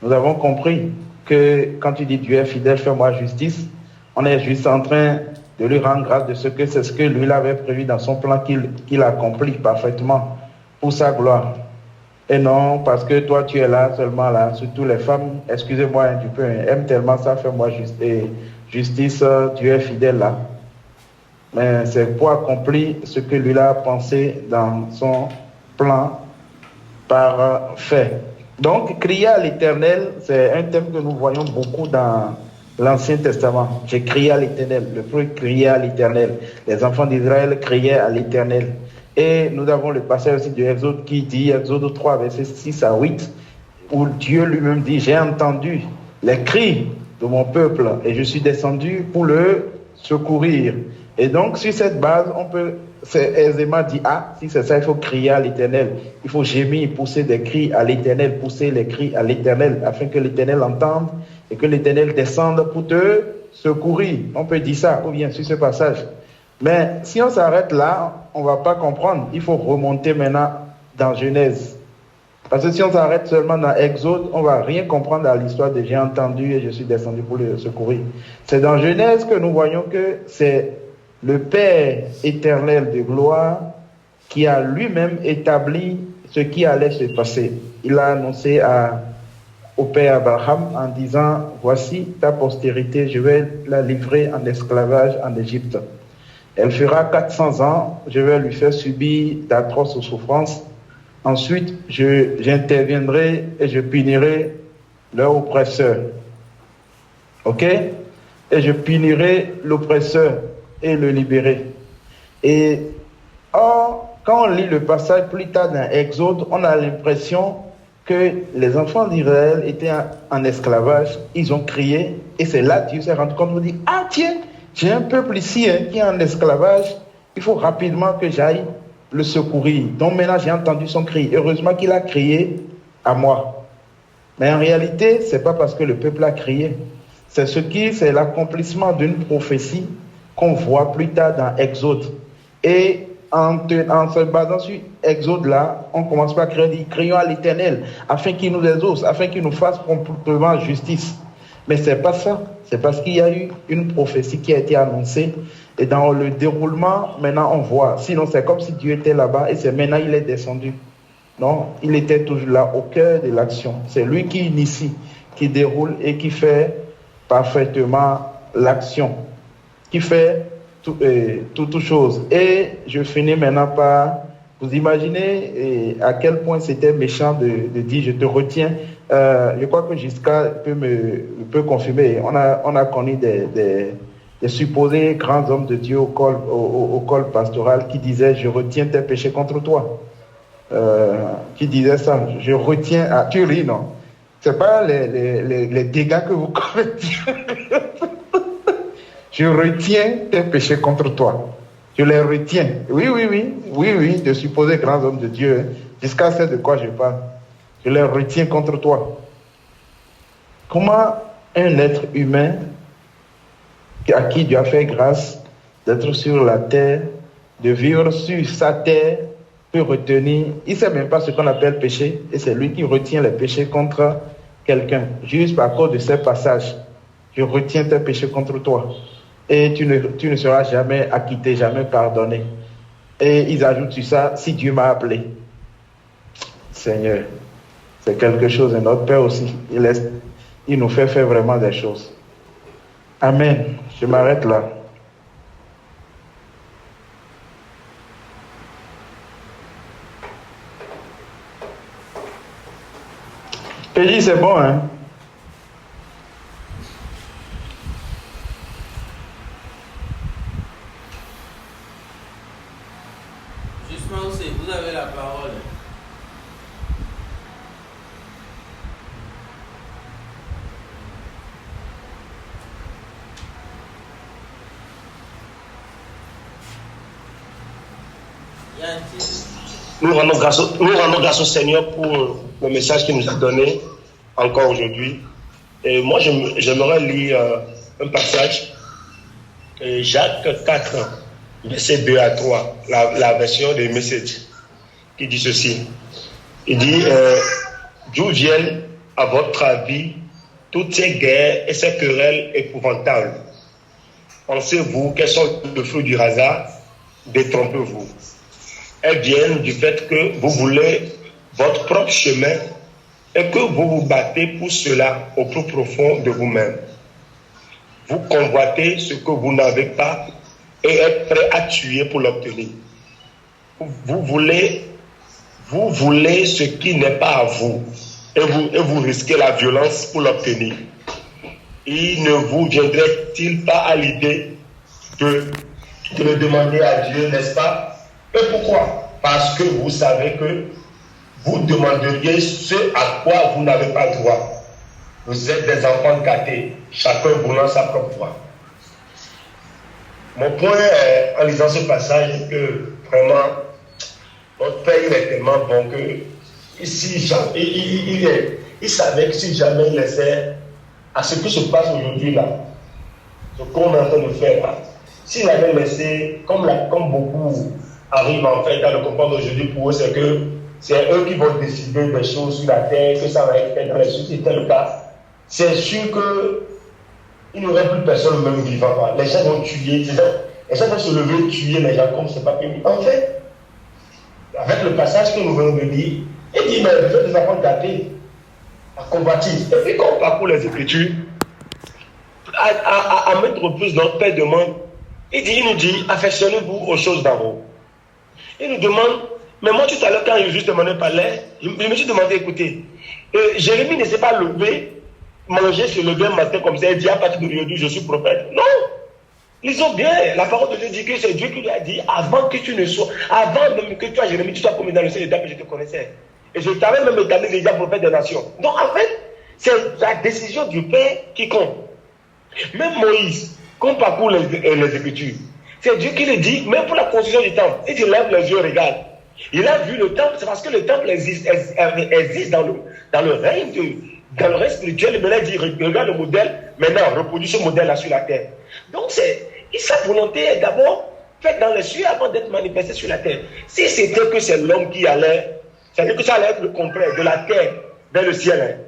S4: Nous avons compris que quand tu dis Dieu est fidèle, fais-moi justice, on est juste en train de lui rendre grâce de ce que c'est ce que lui avait prévu dans son plan qu'il accomplit parfaitement pour sa gloire. Et non, parce que toi tu es là, seulement là, surtout les femmes, excusez-moi un petit peu, aiment tellement ça, fais-moi justice, Dieu est fidèle là. Mais c'est pour accomplir ce que lui a pensé dans son plan parfait. Donc, crier à l'Éternel, c'est un thème que nous voyons beaucoup dans l'Ancien Testament. J'ai crié à l'Éternel, le peuple criait à l'Éternel. Les enfants d'Israël criaient à l'Éternel. Et nous avons le passage aussi de Exode qui dit, Exode 3, versets 6 à 8, où Dieu lui-même dit, j'ai entendu les cris de mon peuple et je suis descendu pour le secourir. Et donc, sur cette base, on peut aisément dire, si c'est ça, il faut crier à l'Éternel. Il faut gémir, pousser des cris à l'Éternel, pousser les cris à l'Éternel, afin que l'Éternel entende et que l'Éternel descende pour te secourir. On peut dire ça, ou bien sur ce passage. Mais si on s'arrête là, on ne va pas comprendre. Il faut remonter maintenant dans Genèse. Parce que si on s'arrête seulement dans Exode, on ne va rien comprendre à l'histoire de j'ai entendu et je suis descendu pour le secourir. C'est dans Genèse que nous voyons que c'est le Père éternel de gloire qui a lui-même établi ce qui allait se passer. Il a annoncé au Père Abraham en disant, voici ta postérité, je vais la livrer en esclavage en Égypte. Elle fera 400 ans, je vais lui faire subir d'atroces souffrances. Ensuite, j'interviendrai et je punirai leur oppresseur. Ok? Et je punirai l'oppresseur et le libérer. Et quand on lit le passage plus tard dans Exode, on a l'impression que les enfants d'Israël étaient en esclavage, ils ont crié, et c'est là que Dieu s'est rendu compte, il dit, tiens, j'ai un peuple ici qui est en esclavage, il faut rapidement que j'aille le secourir. Donc maintenant, j'ai entendu son cri. Heureusement qu'il a crié à moi. Mais en réalité, ce n'est pas parce que le peuple a crié. C'est l'accomplissement d'une prophétie qu'on voit plus tard dans Exode. Et en se basant sur Exode là, on commence par crier, crions à l'Éternel, afin qu'il nous exauce, afin qu'il nous fasse promptement justice. Mais ce n'est pas ça. C'est parce qu'il y a eu une prophétie qui a été annoncée. Et dans le déroulement, maintenant on voit. Sinon, c'est comme si Dieu était là-bas et c'est maintenant il est descendu. Non, il était toujours là, au cœur de l'action. C'est lui qui initie, qui déroule et qui fait parfaitement l'action, qui fait toute chose. Et je finis maintenant par vous imaginez à quel point c'était méchant de dire je te retiens. Je crois que Giscard peut confirmer. On a connu des supposés grands hommes de Dieu au col pastoral qui disaient je retiens tes péchés contre toi. Qui disaient ça, je retiens. Tu ris, non? C'est pas les dégâts que vous commettez. Je retiens tes péchés contre toi. Je les retiens. Oui, de supposés grands hommes de Dieu. Jusqu'à ce de quoi je parle. Je les retiens contre toi. Comment un être humain à qui Dieu a fait grâce d'être sur la terre, de vivre sur sa terre, peut retenir, il ne sait même pas ce qu'on appelle péché, et c'est lui qui retient les péchés contre quelqu'un. Juste par cause de ces passages, je retiens tes péchés contre toi, et tu ne seras jamais acquitté, jamais pardonné. Et ils ajoutent sur ça, si Dieu m'a appelé. Seigneur, c'est quelque chose, et notre Père aussi, il nous fait faire vraiment des choses. Amen. Je m'arrête là. Pédi, c'est bon, hein?
S3: Justement aussi, vous avez la parole.
S6: Nous rendons grâce au Seigneur pour le message qu'il nous a donné encore aujourd'hui. Et moi, j'aimerais lire un passage, Jacques 4, versets 2 à 3, la version de Message, qui dit ceci. Il dit, d'où viennent, à votre avis, toutes ces guerres et ces querelles épouvantables? Pensez-vous quels sont le fruit du hasard? Détrompez-vous. Elles viennent du fait que vous voulez votre propre chemin et que vous vous battez pour cela au plus profond de vous-même. Vous convoitez ce que vous n'avez pas et êtes prêt à tuer pour l'obtenir. Vous voulez ce qui n'est pas à vous et vous risquez la violence pour l'obtenir. Il ne vous viendrait-il pas à l'idée de le demander à Dieu, n'est-ce pas? Et pourquoi? Parce que vous savez que vous demanderiez ce à quoi vous n'avez pas droit. Vous êtes des enfants gâtés, chacun voulant sa propre voie. Mon point en lisant ce passage est que vraiment, notre Père il est tellement bon que il savait que si jamais il laissait à ce qui se passe aujourd'hui là, ce qu'on est en train de faire là, s'il avait laissé, comme beaucoup arrivent en fait à le comprendre aujourd'hui, pour eux, c'est que c'est eux qui vont décider des choses sur la terre, que ça va être fait dans les sociétés, tel cas. C'est sûr qu'il n'y aurait plus personne même vivant. Les gens vont tuer, les gens vont se lever, tuer les gens comme c'est pas permis. En fait, avec le passage que nous venons de lire, il dit, mais vous êtes des enfants gâtés, à combattre. Et puis quand on parcourt les Écritures, à mettre plus notre Père demande, il nous dit, affectionnez-vous aux choses d'en haut. Il nous demande, mais moi tout à l'heure quand justement on parlait, je me suis demandé, écoutez, Jérémie ne s'est pas levé, manger, se lever un matin comme ça, et dit à partir d'aujourd'hui je suis prophète. Non, lisons bien, la parole de Dieu dit que c'est Dieu qui lui a dit, avant que tu ne sois, avant même que toi Jérémie, tu sois promis dans le ciel d'état que je te connaissais. Et je t'avais même établi déjà prophète des nations. Donc en fait, c'est la décision du Père qui compte. Même Moïse, quand on parcourt les Écritures, c'est Dieu qui le dit, même pour la construction du temple. Il dit, lève les yeux, regarde. Il a vu le temple, c'est parce que le temple existe dans le règne, dans le règne spirituel. Mais là, il dit, regarde le modèle, maintenant, reproduis ce modèle-là sur la terre. Donc, sa volonté est d'abord faite dans les cieux avant d'être manifestée sur la terre. Si c'était que c'est l'homme qui allait, c'est-à-dire que ça allait être le contraire, de la terre vers le ciel.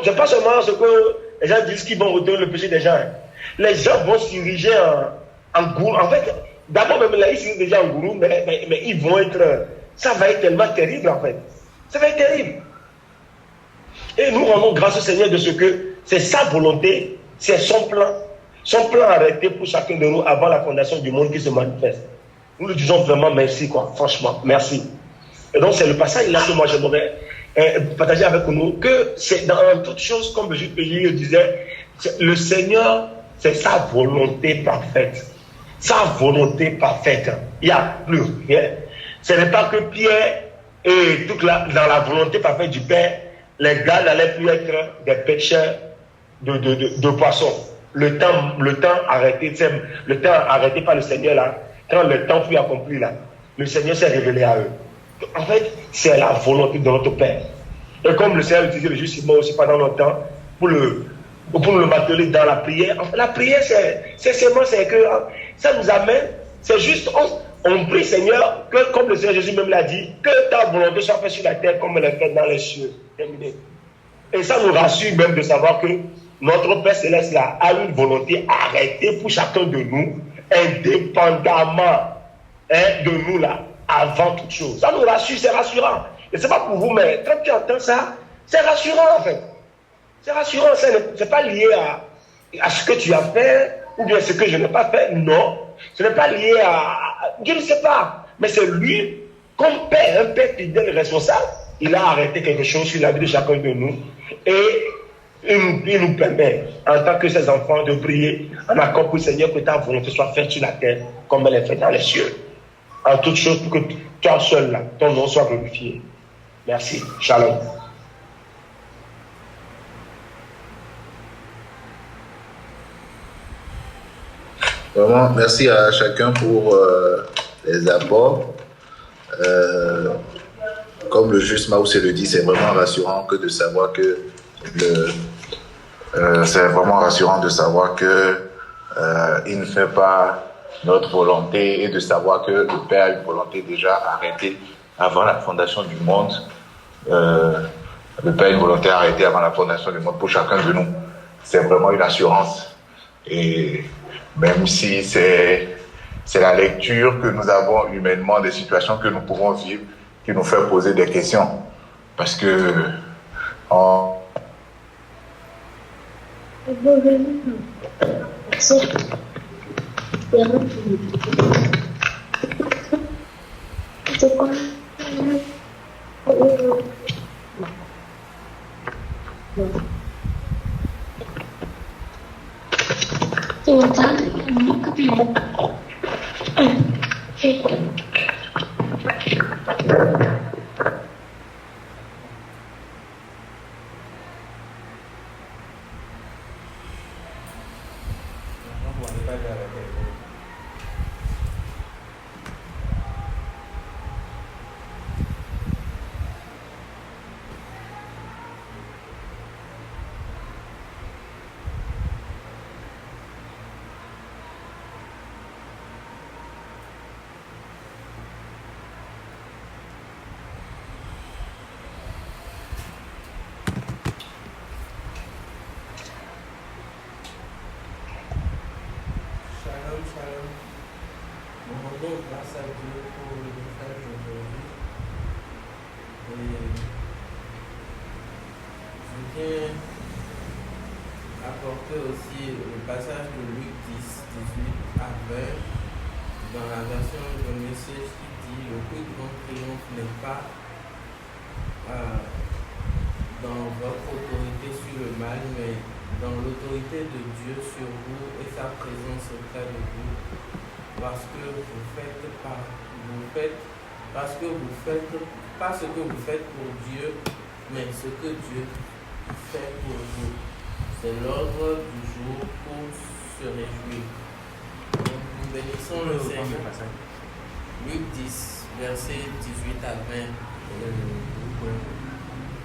S6: C'est pas seulement ce que les gens disent qu'ils vont retourner le péché des gens. Les gens vont se diriger en gourou. En fait, d'abord même là, ils sont déjà en gourou, mais ils vont être... Ça va être tellement terrible en fait. Ça va être terrible. Et nous rendons grâce au Seigneur de ce que c'est sa volonté, c'est son plan arrêté pour chacun de nous avant la fondation du monde qui se manifeste. Nous lui disons vraiment merci, quoi. Franchement, merci. Et donc c'est le passage là que moi j'aimerais partager avec nous, que c'est dans toutes choses, comme Jules Péli disait, le Seigneur, c'est sa volonté parfaite. Sa volonté parfaite. Il n'y a plus rien. Ce n'est pas que Pierre et dans la volonté parfaite du Père, les gars n'allaient plus être des pêcheurs de poissons. Le temps arrêté par le Seigneur là, quand le temps fut accompli là, le Seigneur s'est révélé à eux. En fait, c'est la volonté de notre Père. Et comme le Seigneur utilisait le jugement aussi pendant longtemps pour pour nous le marteler dans la prière. Enfin, la prière, c'est seulement, c'est que ça nous amène, c'est juste, on prie Seigneur, que comme le Seigneur Jésus même l'a dit, que ta volonté soit faite sur la terre comme elle est faite dans les cieux. Terminé. Et ça nous rassure même de savoir que notre Père Céleste là, a une volonté arrêtée pour chacun de nous, indépendamment de nous là, avant toute chose. Ça nous rassure, c'est rassurant. Et c'est pas pour vous, mais quand tu entends ça, c'est rassurant en fait. C'est rassurant, c'est pas lié à ce que tu as fait ou bien ce que je n'ai pas fait. Non, ce n'est pas lié à... Je ne sais pas. Mais c'est lui, comme père, un père fidèle et responsable, il a arrêté quelque chose sur la vie de chacun de nous. Et il nous permet, en tant que ses enfants, de prier en accord pour le Seigneur que ta volonté soit faite sur la terre comme elle est faite dans les cieux. En toute chose pour que toi seul, là, ton nom soit glorifié. Merci. Shalom.
S2: Vraiment, merci à chacun pour les apports. Comme le juste Maoussé le dit, c'est vraiment rassurant que de savoir que il ne fait pas notre volonté et de savoir que le Père a une volonté déjà arrêtée avant la fondation du monde. Le Père a une volonté arrêtée avant la fondation du monde pour chacun de nous. C'est vraiment une assurance. Et même si c'est la lecture que nous avons humainement des situations que nous pouvons vivre qui nous fait poser des questions. Parce que
S3: Grâce à Dieu pour le message d'aujourd'hui. Et je viens apporter aussi le passage de Luc 10, 18 à 20 dans la version de Message qui dit: le plus grand triomphe n'est pas dans votre autorité sur le mal, mais dans l'autorité de Dieu sur vous et sa présence auprès de vous. Parce que vous faites pas ce que vous faites pour Dieu, mais ce que Dieu fait pour vous. C'est l'ordre du jour pour se réjouir. Donc, nous bénissons le Seigneur. Luc 10, verset 18 à 20.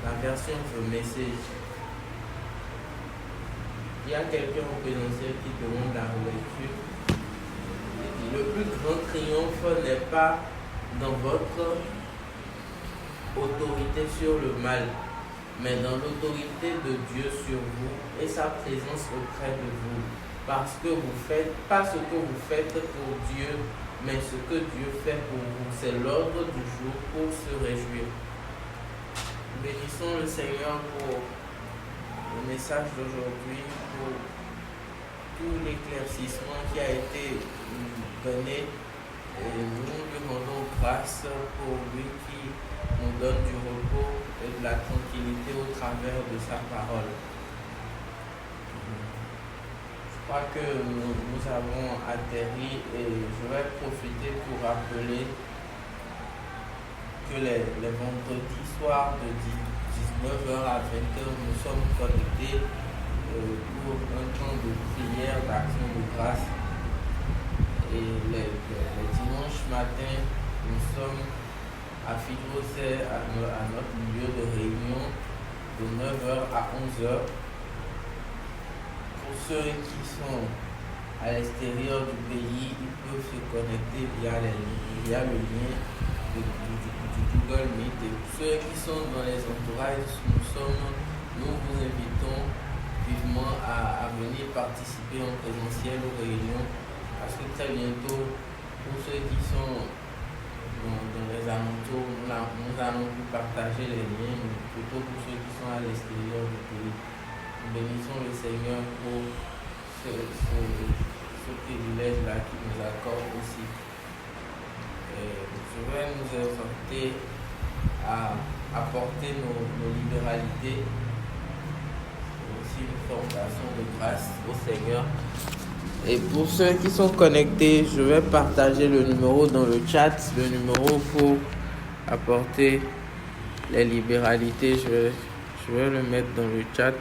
S3: La version de Message. Il y a quelqu'un au présentiel qui demande la relecture. Le plus grand triomphe n'est pas dans votre autorité sur le mal, mais dans l'autorité de Dieu sur vous et sa présence auprès de vous. Parce que vous faites pas ce que vous faites pour Dieu, mais ce que Dieu fait pour vous. C'est l'ordre du jour pour se réjouir. Bénissons le Seigneur pour le message d'aujourd'hui, pour tout l'éclaircissement qui a été donné, et nous lui rendons grâce pour lui qui nous donne du repos et de la tranquillité au travers de sa parole. Je crois que nous avons atterri et je vais profiter pour rappeler que les vendredis soirs de 19h à 20h, nous sommes connectés pour un temps de prière, d'action de grâce. Et les dimanches matins, nous sommes à Fibrosset, à notre lieu de réunion, de 9h à 11h. pour ceux qui sont à l'extérieur du pays, ils peuvent se connecter via le lien du Google Meet. Et pour ceux qui sont dans les entourages, nous vous invitons vivement à venir participer en présentiel aux réunions, parce que très bientôt, pour ceux qui sont dans les alentours, nous allons vous partager les liens, mais plutôt pour ceux qui sont à l'extérieur du pays. Nous bénissons le Seigneur pour ce privilège-là qu'il nous accorde aussi. Je vais nous exhorter à apporter nos libéralités, aussi une fondation de grâce au Seigneur. Et pour ceux qui sont connectés, je vais partager le numéro dans le chat, le numéro pour apporter les libéralités. Je vais le mettre dans le chat.